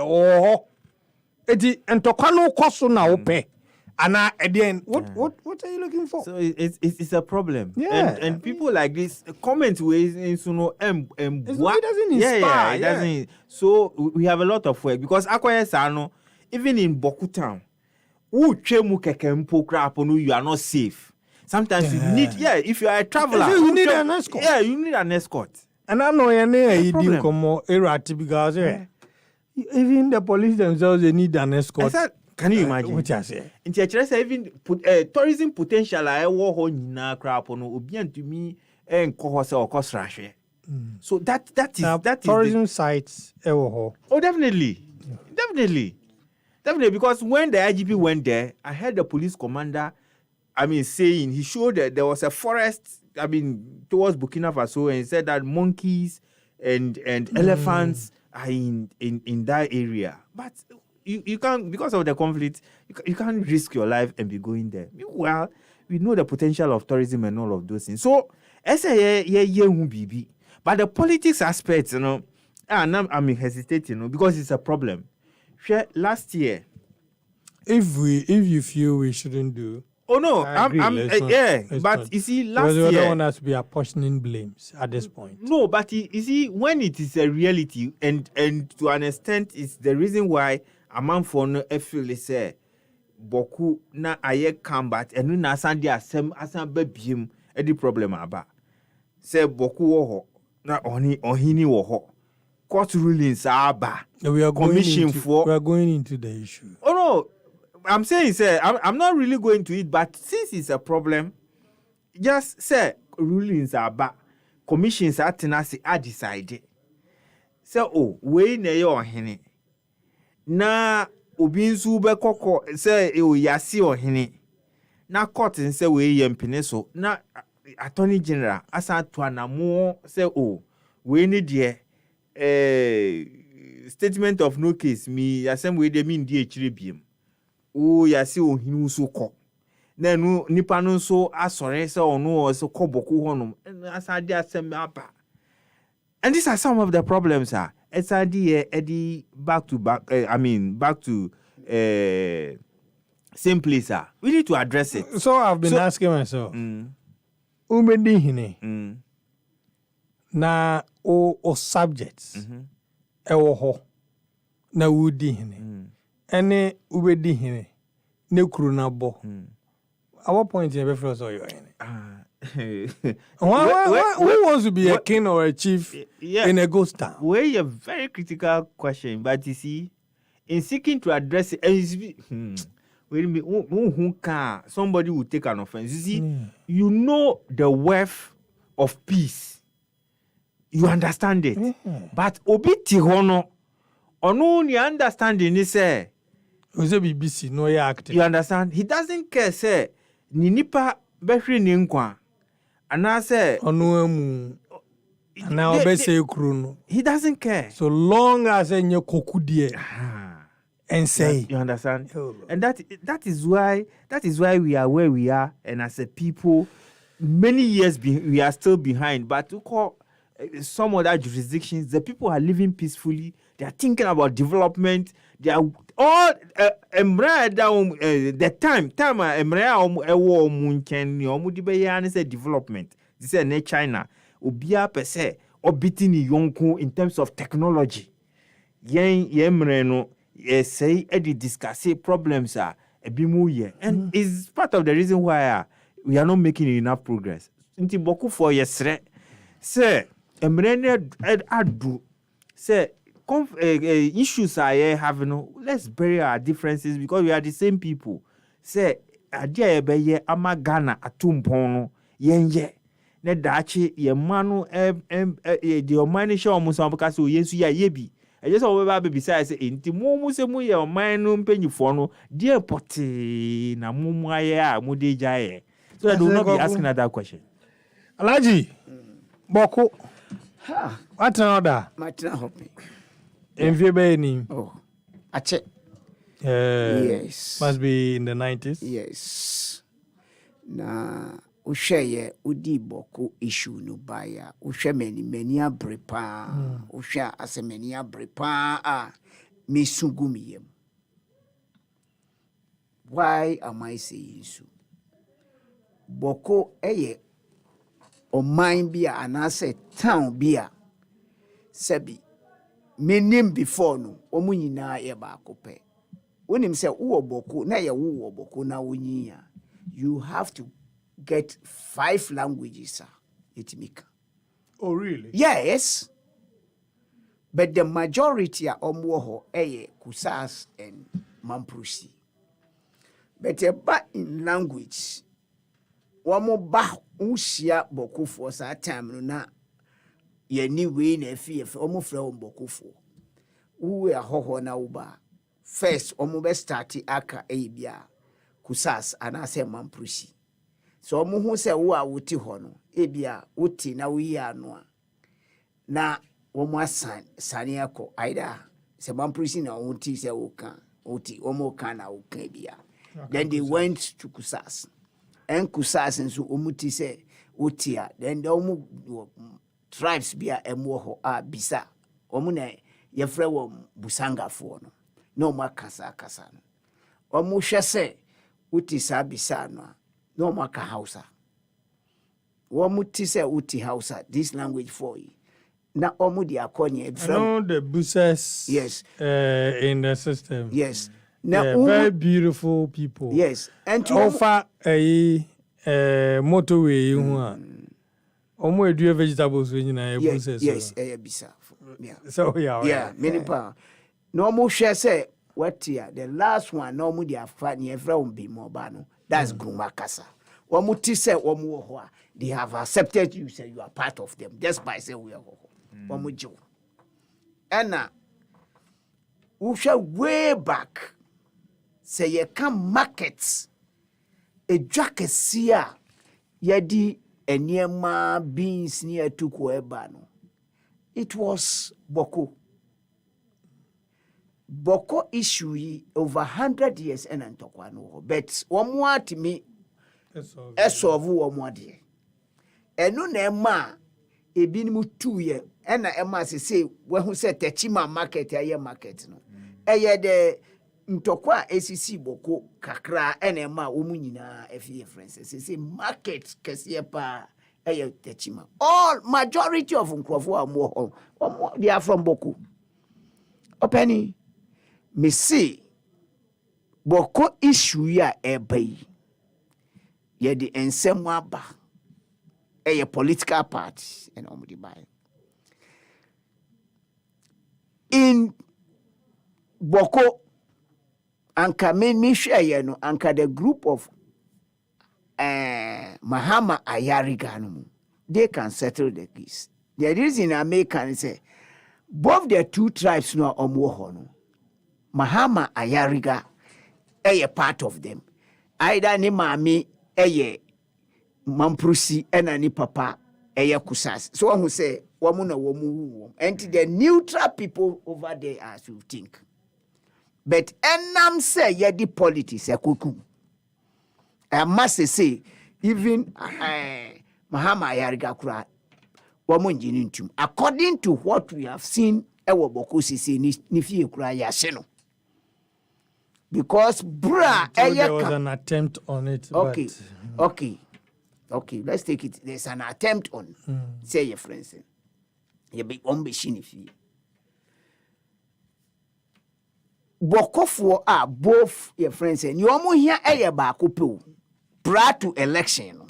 eti entokwa no koso na ope. And at the end, what are you looking for? So it's a problem. Yeah. And people like this comment ways in Suno it doesn't inspire. It doesn't. So we have a lot of work because Akwaye Sano, even in Boku town, you are not safe. Sometimes you need, if you are a traveler, you need an escort. Yeah, you need an escort. And I know you do come erratic because even the police themselves they need an escort. Can you imagine? What I say? In Church, even tourism potential I war on na crap on obian to me and cohose or cost rash. So that is tourism sites. Oh, definitely. Because when the IGP went there, I heard the police commander, saying he showed that there was a forest, towards Burkina Faso, and he said that monkeys and elephants are in that area. But you can't, because of the conflict, you can't risk your life and be going there. Meanwhile, we know the potential of tourism and all of those things. So, but the politics aspect, I'm hesitating, because it's a problem. Last year, if you feel we shouldn't do. Oh no, but you see, last year, we don't want us to be apportioning blames at this point. No, but you see, when it is a reality, and to an extent, it's the reason why a man for no feel say boku na aye combat and na sandi asem babiem the problem aba. Say boku wo na ohini wo court rulings aba. We are going into the issue. Oh no. I'm saying, sir, I'm not really going to it, but since it's a problem, just say rulings are back, commissions are tenacity are decided. So, we ne yo hene. Na ubinsu be koko say yasi o hene. Na court say we yempene so. Na Attorney General asa to anamo say we need statement of no case me asem we dey mean di echire biem. Yasi ohinu so ko na nu nipa no so asore se ono so koboku honum asade asem aba. And these are some of the problems Eddie back to same place we need to address it. So I've been asking myself umedi hine na o subjects ewo ho na wudi hine ene ubedi hine ne kuru na bo our point in every first you who wants to be a king or a chief in a ghost town? Well, a very critical question, but you see, in seeking to address it, somebody will take an offense. You see, you know the worth of peace. You understand it. But obi tihono ono ni understanding is say BBC no ya active. You understand? He doesn't care say ni nipa behwe ni nkwa. Ana say ono emu na obese kru no. He doesn't care. So long as enye kokudie. And say you understand? And that is why we are where we are, and as a people many years we are still behind, but to call some other jurisdictions, the people are living peacefully. They are thinking about development. They are all the time munchen say development. This is China. Obia per se obiting yonko in terms of technology. Yen mreno say edi discuss problems are a bimu ye. And is part of the reason why we are not making enough progress. Inti boku for yesre. Say mrene adu say issues are having. Let's bury our differences because we are the same people. Say adia ebeye ama Ghana atumpono yenye ne dachi ye manu the omani show omusa because we yensu ya yebi e just we ba be say enti mu se mu ye oman no mpanyifo no die poti na mu aye a mu de jaye so that they will not be asking that question. Alaji Boko Ha, what another Martina help me. Envy Oh, ache. uh, Yes. must be in the 90s. Yes. Na usheye udi boko issue no baya. Ushe many abrepa. Ushe ase many abrepa misugu miyem. Why am I saying so? Boko eye oman bia anase town bia sebi menim before no omu nyina ye ba kope. Unim se uwo boko na ye uwo boko na unyiya. You have to get 5 languages, itimika. Oh, really? Yes. But the majority are omwoho eye kusas and mamprusi. But about in language, wamo ba usia boko for sa time na ye ni we na fie omo fra boko for. Uwe ahoho na uba. First, omo be start aka bia kusas anase mamprusi. So omo hu se wo a woti ho no ebia woti na wo yi ano a na omo asan sane akọ aida se mamprusi na woti se wo kan woti omo kan na wo kan bia. Then they went to kusas. And kusas nso omo ti se woti a then the omo tribes bia emwo ho a bisa omo na yefre wo busangafo no na omo akasa no omo hwe se woti sa bisa no no maka Hausa. Womu tise uti Hausa, this language for you. Na omu di akonye. I know the Busas yes. In the system. Yes. Now, very beautiful people. Yes. And to offer a motorway, omo edu vegetables when you yes, Busas. yes, bisa. Yeah. So yeah, many power. No more share say what here. The last one no mu di afani evra umbi mobano. That's Grumakasa. Wamuti say wamu they have accepted you, say you are part of them just by saying we are wamujo. And now we shall way back say you can markets a jacket seer yadi enyema beans near to Kuebano. It was Boko issue over 100 years and antokwano. But one more to me, eso vu one more dear. And no nema e been 2 years. And Emma say, when who said Techima market, a market no. Eye de ntokwa ACC Boko kakra and Emma umunina FE Francis. Say market kasiepa eye Techima. All majority of Nkrofo are more they are from Boko. Openi. Me see Boko issue ya ebay ye the ensemble ba a political party and omudi buy in Boko anka me share ye no anka the group of Mahama Ayariga no they can settle the case. The reason I make can say both the two tribes no omwo no Mahama Ayariga a part of them. Either ni mami eye mamprusi ena ni papa eye kusas. So who say wamuna wamu and the neutral people over there as you think. But enam say ye di politics e kuku. I must say even Mahama Ayariga kura wamu njinintum. According to what we have seen ewo Boko sisi ni fie kura yaseno. Because there was an attempt on it. Okay, but, okay. Let's take it. There's an attempt on. Say your friends. ye be on be shini fi bokofo a both your friends and you omo hia eye ba ko prior to election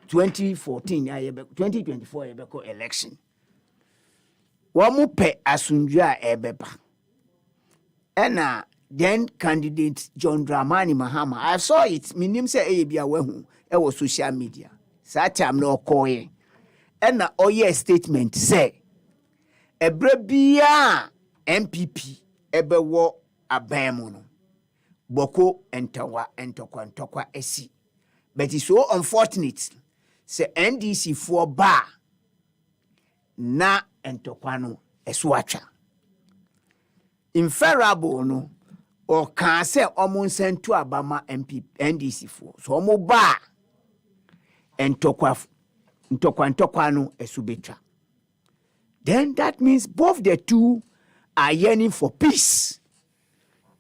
2014 2024 ye be ko election womu pe asunjua ebeba ena then candidate John Dramani Mahama I saw it minim say eye bia wahu e wo social media sa time no koye ena oye statement say ebre bia MPP ebe wo abemu no boko entokwa esi but it's so unfortunate say NDC for ba na entokwa no esuacha inferable no or can say omun sent to abama MP NDC for so omo ba entokwa no esubecha then that means both the two are yearning for peace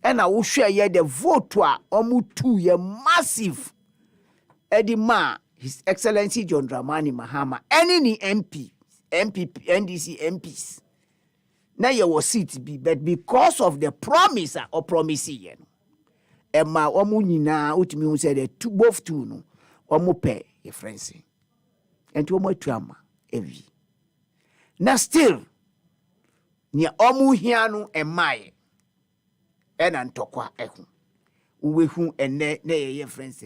and I will share ye the vote to omu two ye massive edima His Excellency John Dramani Mahama any MP NDC MPs na ye was seat be but because of the promise or promise ye no ema omu nyina utimi hu say the two both two no omu pe ye friends enti omu atuama evi na still ni omu hia no emaye ena ntokwa ehu uwehu ene na ye friends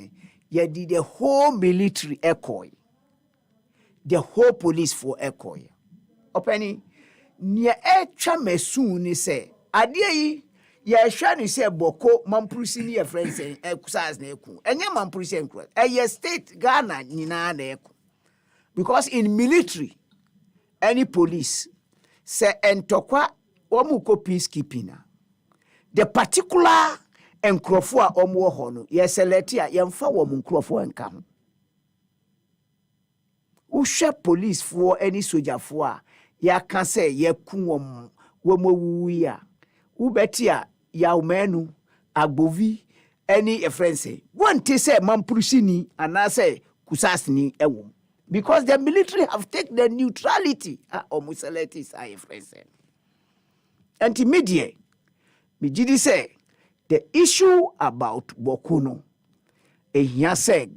ye did the whole military echo the whole police for echo openi ni etwa mesu ni se ade yi ye hwa ni se boko mampurusi ni ye friends ekusas na eku enye mampurusi eku eye state Ghana nyina na eku because in military any police say entokwa omu ko peacekeeping the particular enkrofo a omu ho no ye select a ye mfa wo nkrofo enka ho uhwe police for any soldier for a ya kan say ye ku wo mowu ya ubeti a ya umenu agbovi any a friend say one te say mampurusini and I say kusasni ewo because the military have taken the neutrality almost selected I friend say anti-media me jidi say the issue about Bokuno ehia say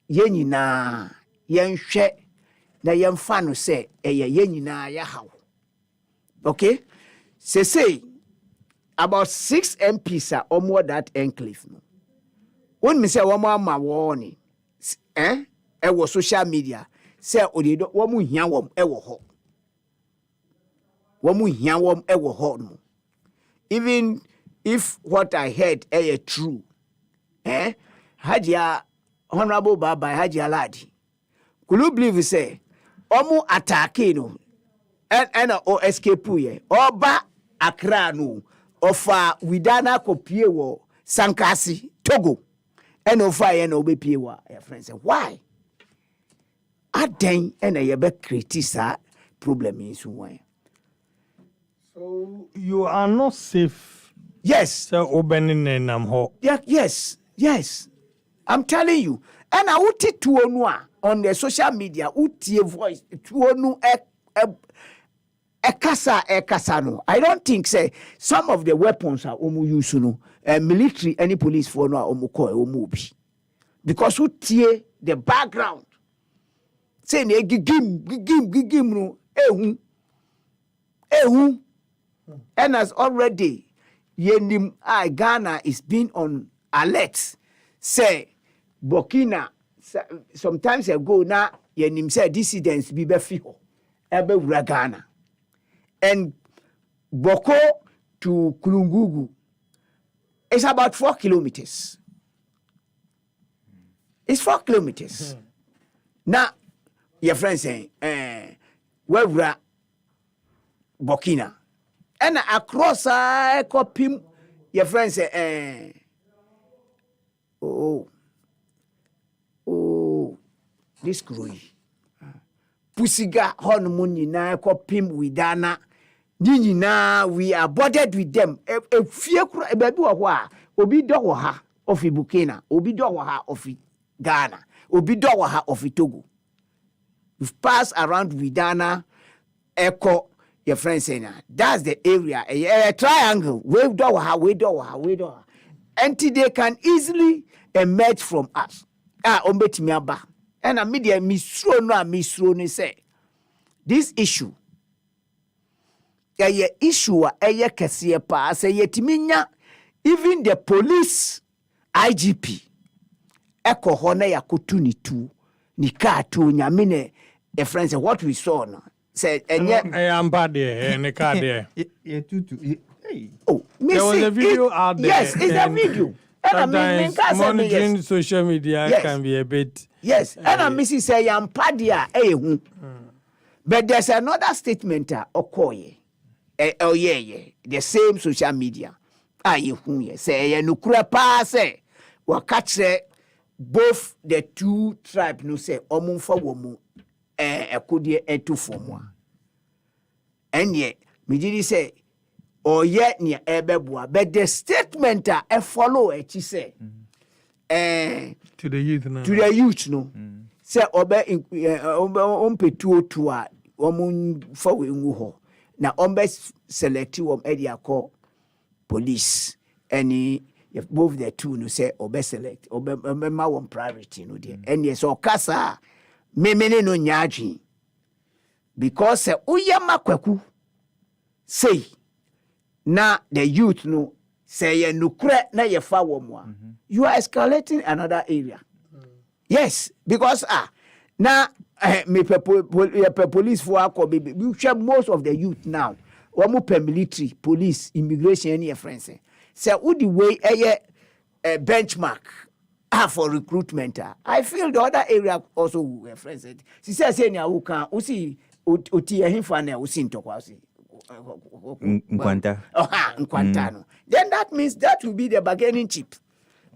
ye nyina yenhwe na yemfa no say ye nyina ya haw okay say about 6 MPs are more that enclave no when me say womo ama warning e wo social media say odido womo hia wom e wo ho no even if what I heard is true Hajia Honorable Baba Hajia Ladi could you believe say omu attack no and o escape ye oba Accra no ofa widana kopie wo Sankasi Togo and ofa ye no be pie wa friends why aden and ye be create problem in so you are not safe. Yes. So opening ho. Yeah, yes. I'm telling you. And I would take to on the social media, uti voice to ekasano. I don't think say some of the weapons are omu use no military any police for no omu ko omu bi. Because uti the background. Say ne gigim no ehu and as already yenim Ghana is being on alert say Burkina sometimes ago na yenim say dissidents be befiho ebe wura Ghana and Boko to Kulungugu is about 4 kilometers. It's 4 kilometers. Now your friend saying where wura Burkina and across copim your friend say this growing pusiga honmuni na copim widana nyina we are bothered with them fie kura baby wo a obi do wo ha of Burkina obi do wo ha of Ghana obi do wo ha of Togo we've passed around Widana echo your friend saying that's the area a triangle we do and they can easily emerge from us ombetimi aba and a media misro ni say this issue issue a kese pa say yetiminya even the police IGP echo ho na yakotu ni tu ni car to nyamene a friend say what we saw now said and yet I am bad there and the car there. oh, There was a video out there. Yes, it's a video. And Sometimes monitoring social media Yes. can be a bit. yes, and I'm missing say I'm padia but there's another statement okoye. Oh yeah, the same social media. You say you nukura pa say wakatre both the two tribes no say omunfa womu ekodie etu fomwa. And yet, me did say, oh yeah, near ebebua, but the statement follow it, he say, To the youth now. to the youth, no, say obe umpe tuwa for we nguho. Now ombe selective area call police, any if both the two no say obe select obe ma one priority no there. And yes, so kasa me no nyaji. Because uyama kweku say na the youth no say ye nukre na ye fa womwa you are escalating another area. Yes, because na me police for akọ we share most of the youth now omo military police immigration any friends say who the way benchmark for recruitment I feel the other area also were friends she says say nya who can see oti ehimfa na usintokwa usi Nkwanta. Nkwanta no. Then that means that will be the bargaining chip.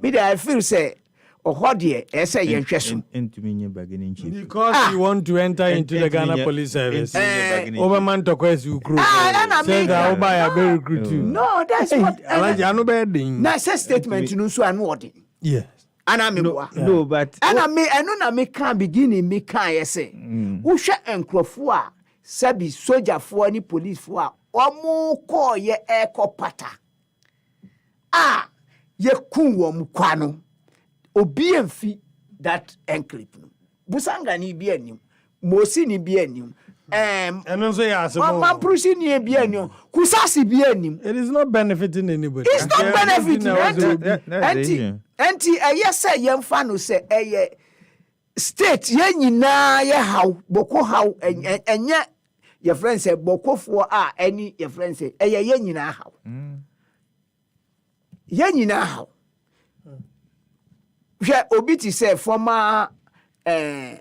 Me I feel say ohodie say yenhweso Entumi nye bargaining chip. Because you want to enter into the Ghana Police Service. Overman Tokwes you crew. Say that Oba ya be recruit you. no that's what Alaji anu be ding. na say statement no so anu odi Yes. ana me No, but ana me eno na me kan beginning me kan yese wo hwe enkrofo a sabi soldier fo ni police fo a omo ko ye ekopata ye kun wo mu kwa no obi emfi that enclave no busanga ni bi anim mosi ni bi anim And so yeah, man prusi ni bi anim kusasi bi anim it is not benefiting anybody. it's not benefiting That's anti say yemfa no say state ye nyina ye haw boko haw enye your friend say boko for any your friend say ye nyina haw ye nyina haw obi ti say former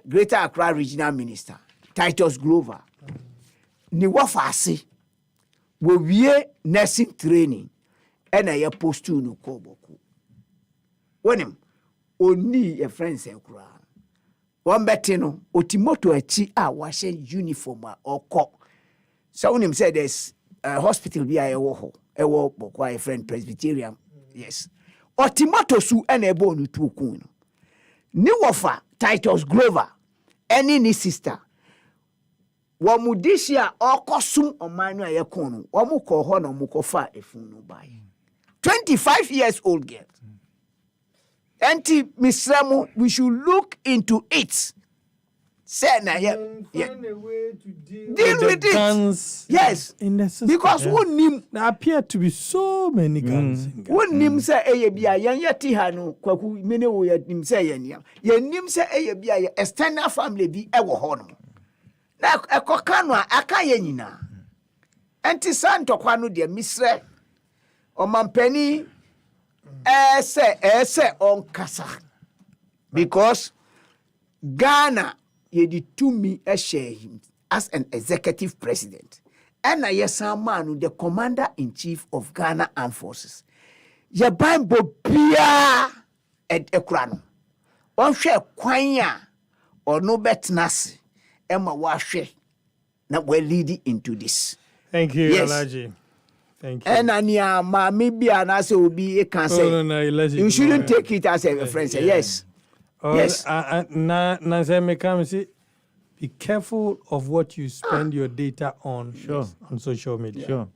Greater Accra Regional Minister Titus Glover ni wafase wo wie nursing training and ye post to no ko boko wonim oni your friend say kura one beti no otimoto achi wahye uniform oko so wonim say there's a hospital bi ewo boko a friend Presbyterian yes otimoto su na ebe onu tu okun no ni wofa Titus Glover any ni sister wamudishia okosum omanu ayekon no wamuko ho na mukofa efun no bai 25 years old girl anti misramo we should look into it say na Find a way to deal with it guns yes in the system. because who there appear to be so many guns. in Ghana. nim say eye bia yan yeti ha no kwaku mene wo nim say yan nim say eye bia external family bi ewo ho no na ekoka no aka ye nyina anti santo kwa no de misre omampani ese on kasa because Ghana ye di to me share him as an executive president and yesan man the commander in chief of Ghana Armed Forces ye bambo bia ekura no on hwe kwan a ono betnase ema wa hwe na we lead into this. Thank you, Yes. Alaji. Thank you. And ania mami bia na say obi e can say no, Alaji, you shouldn't no, take it as a friend say yes. Oh, Yes. Na say me come see be careful of what you spend your data on. Sure. On social media. Sure.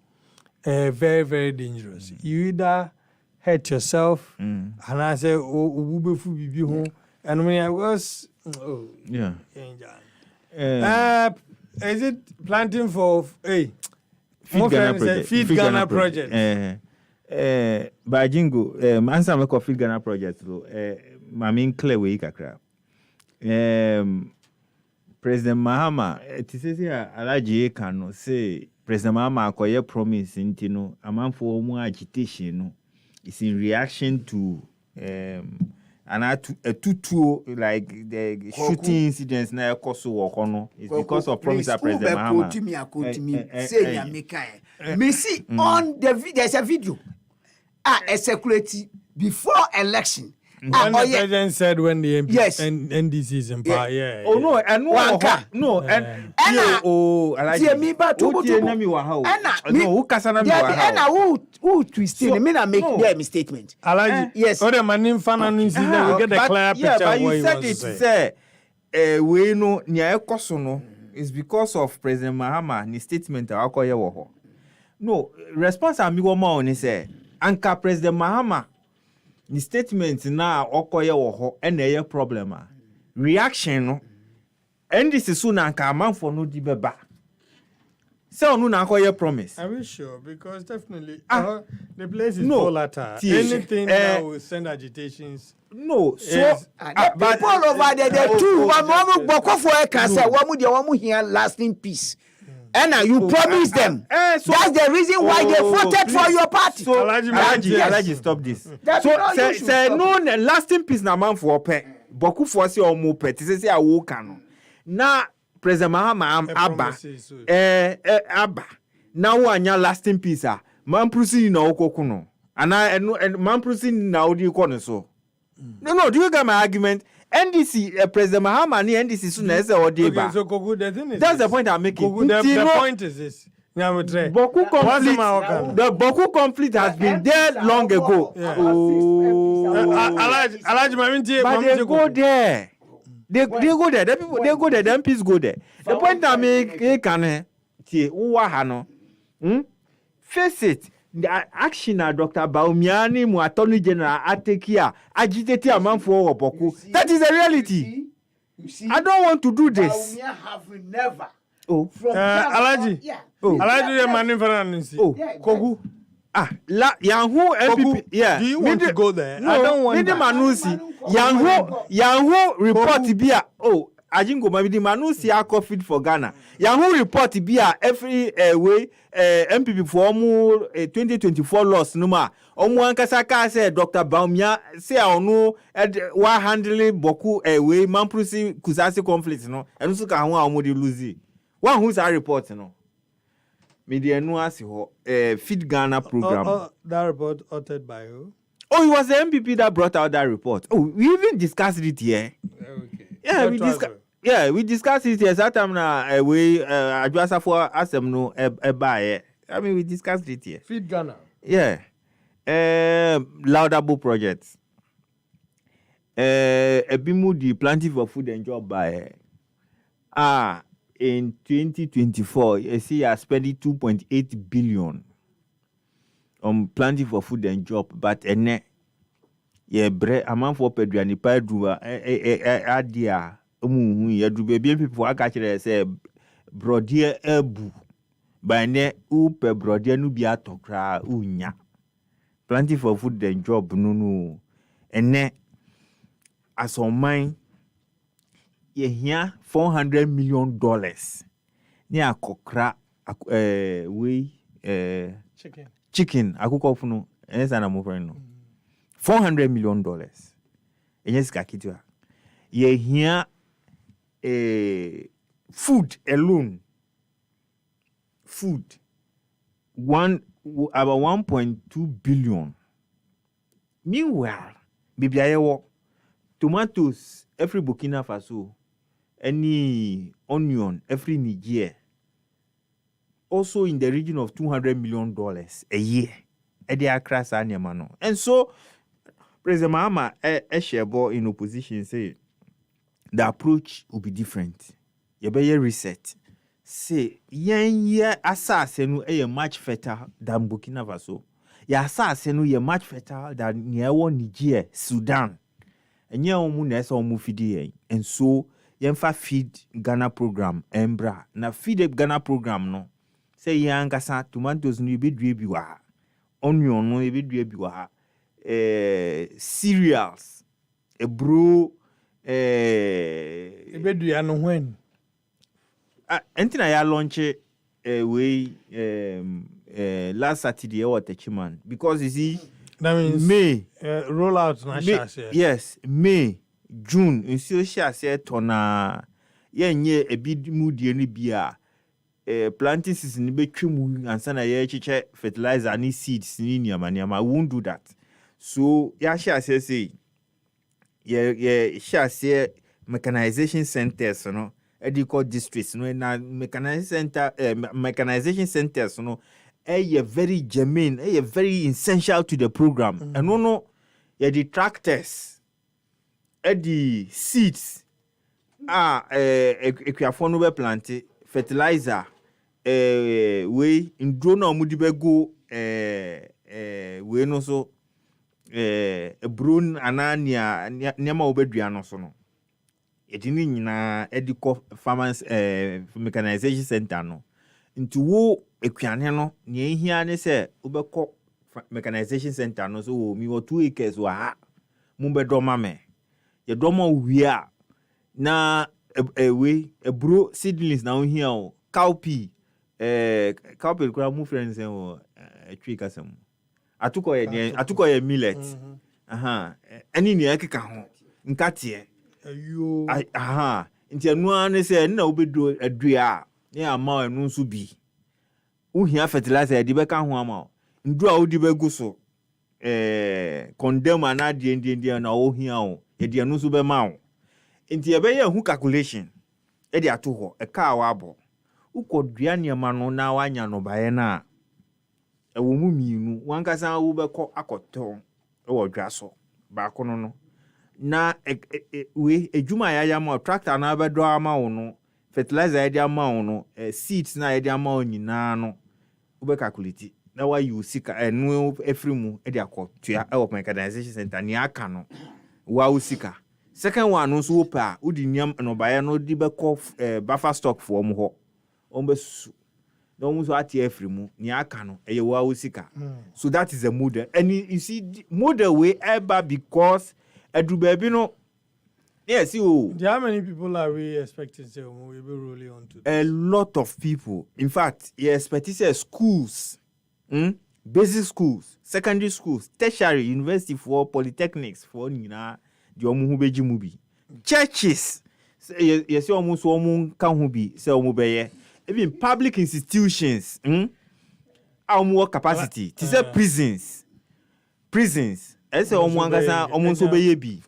Very, very dangerous. You either hurt yourself, and I say, and when I was, Yeah. is it planting for Feed Ghana project. Feed Ghana project. But Jingo, answer me Feed Ghana project. So, my main clear way kakra. President Mahama, it is here. Alaji Kano say President Mahama akoye promise intino. A man for more agitation. No, it's in reaction to a tutu like the shooting incidents na Koso Wakono. It's because of promise of President Mahama. Missy on the there's a video. A security before election. When the president said when the MP NDC is in power, Oh no, and no, and me ba to no, who kasana mi wa ha. Who twisting me na make their statement. Yes. Or the manim fan and we get the clear picture but of what you said it say we no nya ekoso no is because of President Mahama ni statement akoye wo ho. No, response ami wo ma oni say anka President Mahama the statement na okoye wo ho na eye problem reaction no and this is na nka amanfo no di beba say onu na akoye promise. Are we sure? Because definitely the place is volatile. Anything that will send agitations. No, so but people over there they too one boko for e can say one here lasting peace. And you promise them. That's the reason why they voted for your party. So, Alaji, stop this. So, say no lasting peace na man for pe. Boku for say omo pe. Ti say awo kanu. Na President Mahama Abba. Abba. Na wo anya lasting peace a. Man proceed na okoku no. And man proceed na odi ko no so. No, do you get my argument? NDC, President Mahama, ni NDC soon as Odeba. So Kogu, the thing is that's the point I'm making. Kogu, the point is this. Boku conflict. The Boku conflict has been there long ago. Yeah. But they go there. They go there. The people they go there. The MPs go there. The point I'm making can face it. The action of Dr. Baumiani, mu Attorney General, Atekia, agitated a man for Boku. That is the reality. You see, I don't want to do this. Baumia have never. Alaji. Alaji, the man in front. Kogu. Yanhu MPP. Yeah. Do you want to go there? No, I don't want to. Manusi. Yanhu report bia. Ajingo mabidi Manusi ako feed for Ghana. Yanhu report bia every way MPP for 2024 loss numa. Omu ankasa ka say Dr. Baumia say onu wa handling boku way manprusi kusasi conflict no. Enu so ka ho a omu de lose. One who's a report no. Media no asi ho feed Ghana program. That report authored by who? Oh, it was the MPP that brought out that report. Oh, we even discussed it here. Okay. Yeah, we discussed it here. That time na we address for asem no buy. I mean, we discussed it here. Feed Ghana. Yeah. Laudable projects. Ebimu the planting for food and job by. In 2024, you see, I spending 2.8 billion on planting for food and job, but amount for Pedriani Padua, adia, ya do baby people, I catch it say, brodier ebu, by ne upe brodier nubia tokra unya. Planting for food and job, no, and ne as on mine. Here $400 million. Near kokra chicken akuko funo esa na mo friend no $400 million. Enyes ka kitwa. Ye here food alone. Food about 1.2 billion. Meanwhile, bibiayewo tomatoes every Burkina Faso, any onion every Niger, also in the region of $200 million a year. And so, President Mahama Eshebo in opposition say the approach will be different. yɛbɛyɛ reset say yɛnyɛ asase no ɛyɛ much fertile than Burkina Faso yɛ asase no yɛ much fertile than nea ɛwɔ Niger Sudan ɛnyɛ ɔmo na ɛsɛ ɔmo fidi yɛn and so yɛmfa feed Ghana program embra na feed Ghana program no say yɛn ankasa tomatoes no yɛbɛdua bi wɔ ha onion no yɛbɛdua bi wɔ ha cereals ebro Ebedua no when entina ya launch we last Saturday or Techiman because you see that means May roll out na May, yes May June nsuo hia se tona yenye ebimu die ni bia planting season ni betwemu ansa na ye chiche fertilizer ni seeds ni niamaniama won't do that so ya hia se say ye hia se mechanization centers no edical districts no na mechanization centers no very germane very essential to the program and no the tractors the seeds equiafo no be plant fertilizer we ndro na omudi be go we no so brun anania niama obedua no so no edini nyina edico farmers mechanization center no nti wo ekwane no ne ehia ne se obekọ mechanization center no so wo mi wo 2 acres wa ha mu be doma me ye doma wia na we ebro seedlings na ohia o cowpea cowpea kura mu friends en wo atwi kasam atuko ye millet aha ani ne akeka ho nkate ayo aha nti anu ane se na obedo adua ne ama enu nso bi uhia fertilizer de beka ho ama ndu a odi begu so condemn anadie ndie na ohia o ye de enu nso be ma o nti ebe ye hu calculation e de ato ho e ka wa abo ukodua ne ma no na wanya no bae na ewo mu miinu wankasa wo beko akoto e wo dwa so ba ko no na we ejuma ya ma tractor na bedo ama wo no fertilizer ya di ama wo no seeds na ya di ama wo nyina no wo be calculate na wa use ka enu efrimu e di akotua e wo mechanization center ni aka no wa usika second one no so wo pa wo di niam no bae no di be ko buffer stock for mo ho o be su no mu so ati efrimu ni aka no e ye wa usika so that is a model and you see model we ever because baby no yes you how many people are we expecting say we will be rolling on to a lot of people in fact you expecting say schools basic schools secondary schools tertiary university for polytechnics for nyina the omu beji mu bi churches yes omu so omu kan hu bi say omu beye even public institutions omu capacity to say prisons ese omu angasa omu so beye bi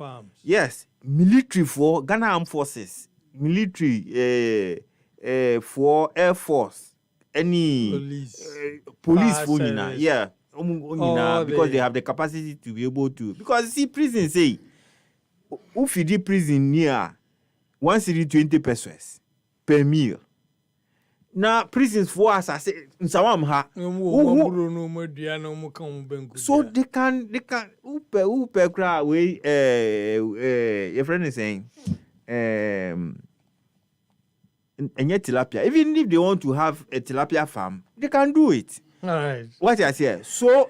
yes military for Ghana Armed Forces military for Air Force any police for nyina yeah omu nyina because they have the capacity to be able to because see prison say if you do prison near 120 pesos per meal na prisons for us as nsawam ha so they can upe kra we your friend is saying enye tilapia even if they want to have a tilapia farm they can do it. All right. What I say so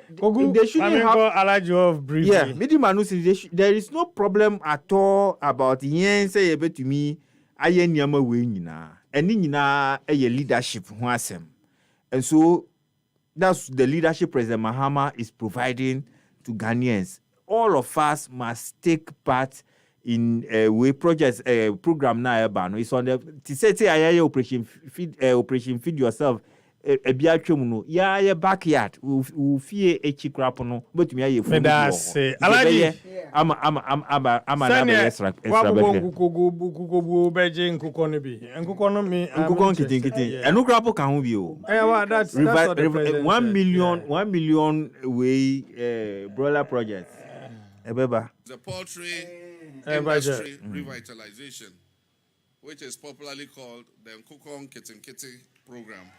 they shouldn't have allergy of breathing. Yeah, midimanu there is no problem at all about yen say ebe to me aye niama we nyina eni nyina eye leadership ho asem and so that's the leadership President Mahama is providing to Ghanaians. All of us must take part in way projects program na eba no it's on the to say aye operation feed yourself e bia twem no ya backyard u fie echi crap no betumi aye fu alaji ama na extra kukobu beje nkuko no bi nkuko no mi nkuko nkitin enu crap kan ho bi o that's 1 million way broiler project ebeba the poultry industry revitalization which is popularly called the Nkukong Kitinkiti program.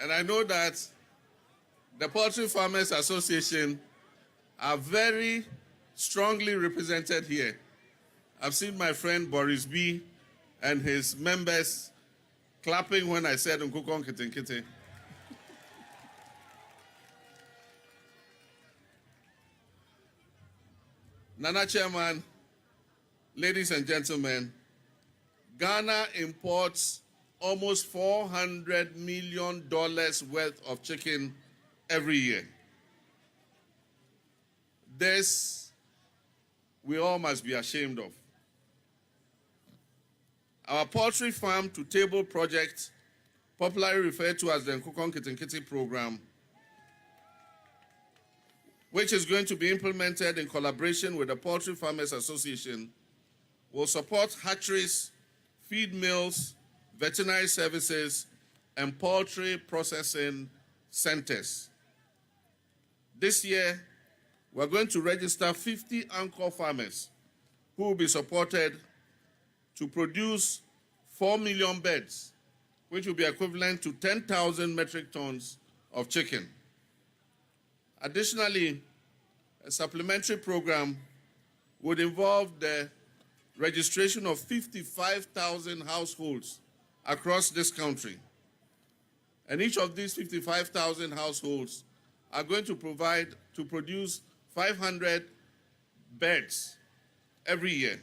And I know that the Poultry Farmers Association are very strongly represented here. I've seen my friend Boris B. and his members clapping when I said Nkukong Kitinkiti. Nana Chairman, ladies and gentlemen, Ghana imports almost $400 million worth of chicken every year. This we all must be ashamed of. Our poultry farm to table project, popularly referred to as the Nkukong Kitinkiti program, which is going to be implemented in collaboration with the Poultry Farmers Association, will support hatcheries, feed mills, veterinary services, and poultry processing centers. This year, we're going to register 50 anchor farmers who will be supported to produce 4 million beds, which will be equivalent to 10,000 metric tons of chicken. Additionally, a supplementary program would involve the registration of 55,000 households across this country. And each of these 55,000 households are going to produce 500 beds every year.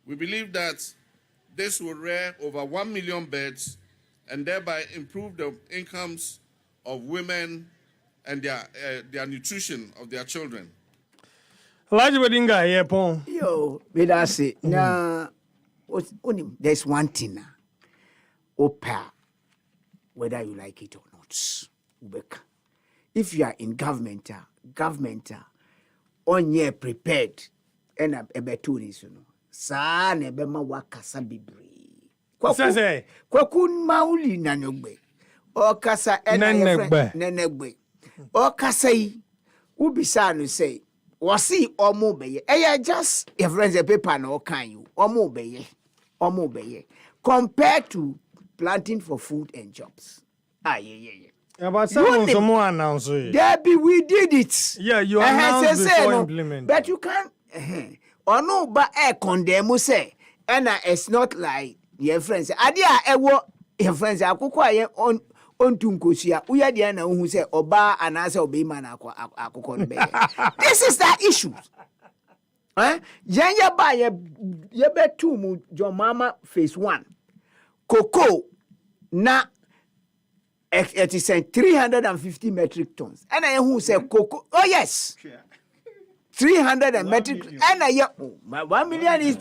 We believe that this will rear over 1 million beds and thereby improve the incomes of women and their nutrition of their children. Yo, now, there's one thing. Opa, whether you like it or not. If you are in government, on ye prepared, and a betunis, sa nebema wakasa bibri. Kwakun mauli nanogbe. O kasa nenegbe. O kasa yi, ubisa no say, wasi omo beye. Eya just your friends a paper no can you. Omo beye. Compared to planting for food and jobs. Yeah. But someone announced it. Debbie, we did it. Yeah, you announced before implementing. But you can't. Or no, but condemn say, and it's not like your friends. Adia, your friends are quite on Tunkusia. We are the one who say Oba and answer Obi man. This is the issue. Janya ba ye betu mu John Mama phase 1. Cocoa na it is 350 metric tons. And I who say cocoa. Oh yes. 300 metric. And I 1 million is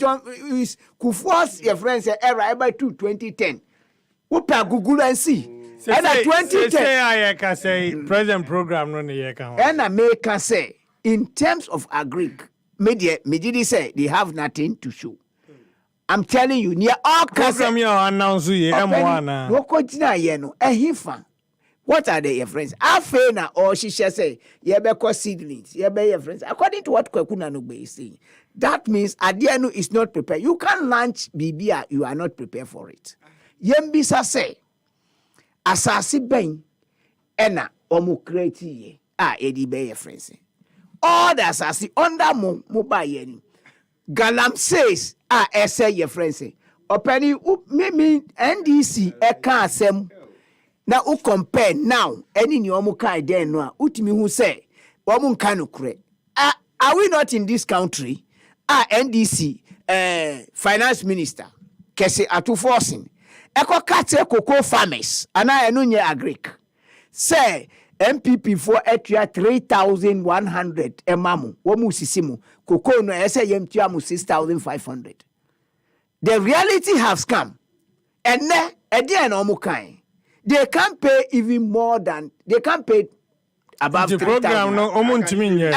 Kufuor's your friends say era by 2010. Upa Google and see. And 2010. Say I can say present program no ye can. And I make say in terms of agric media say they have nothing to show. I'm telling you, near all program you announce you M1. What are they, your friends? Afena or she shall say, Yebeko seedlings, Yebe your friends. According to what Kwekuna Nugbe is saying, that means Adiano is not prepared. You can't launch BBA, you are not prepared for it. Yembisa say, Asasi Ben, Ena, Omukreti, Edi Bay, your friends. All the Asasi under Mubayeni. Galam says, essay your friends. Openi, me NDC, Eka Sem. Now, who compare now, any new Omukai den no, utimi who say, Omunkanu kure. Are we not in this country? NDC, finance minister, Kese atu forcing. Eko kate cocoa farmers, and I enunye agric. Say, MPP for etria 3,100 emamu, womu sisimu, cocoa no ese yemtiamu 6,500. The reality has come. And ne, edian Omukai. They can't pay even more than they can't pay above the program. No, omuntiminya.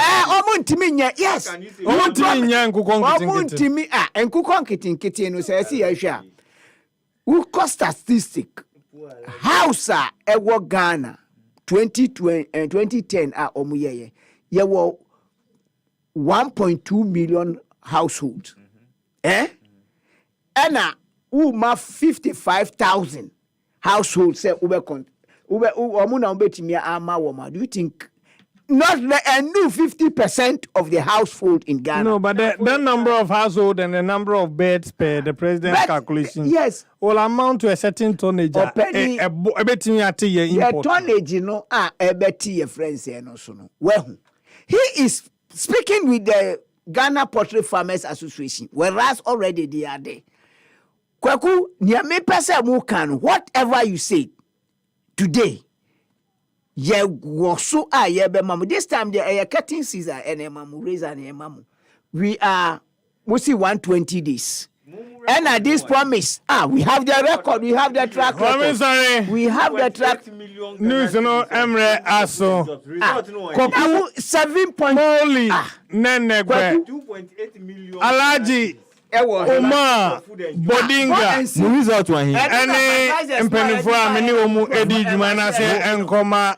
Yes. Omuntiminya Omuntimi Nkukong Kitinkiti no say see ya. Who cost statistic? House Ghana 2010 a omu ye were 1.2 million households. Ena uma 55,000 households say omu na obetimi ama woma. Do you think not a new 50% of the household in Ghana? No, but the number of household and the number of beds per the president's calculation, yes, will amount to a certain tonnage. A betting at your tonnage, ebeti your friends here no so no. Well, he is speaking with the Ghana Poultry Farmers Association, whereas already they are there. Kwaku, niame pesa mu kan whatever you say today. Ye woso a ye be mamu. This time the cutting season and mamu raise and mamu. We are see 120 days. And at this promise, we have the record, we have the track record. We have the track. News no Emre Aso. Koku 7 point. Holy Nenegwe 2.8 million. Alaji Oma Bodinga result one here. Any mpenifo ameni omu edi jumana se enkoma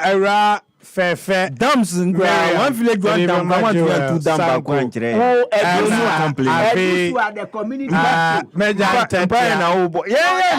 era fefe dams ngwa one village one dam one two dam back one kire no complain the community Major yeah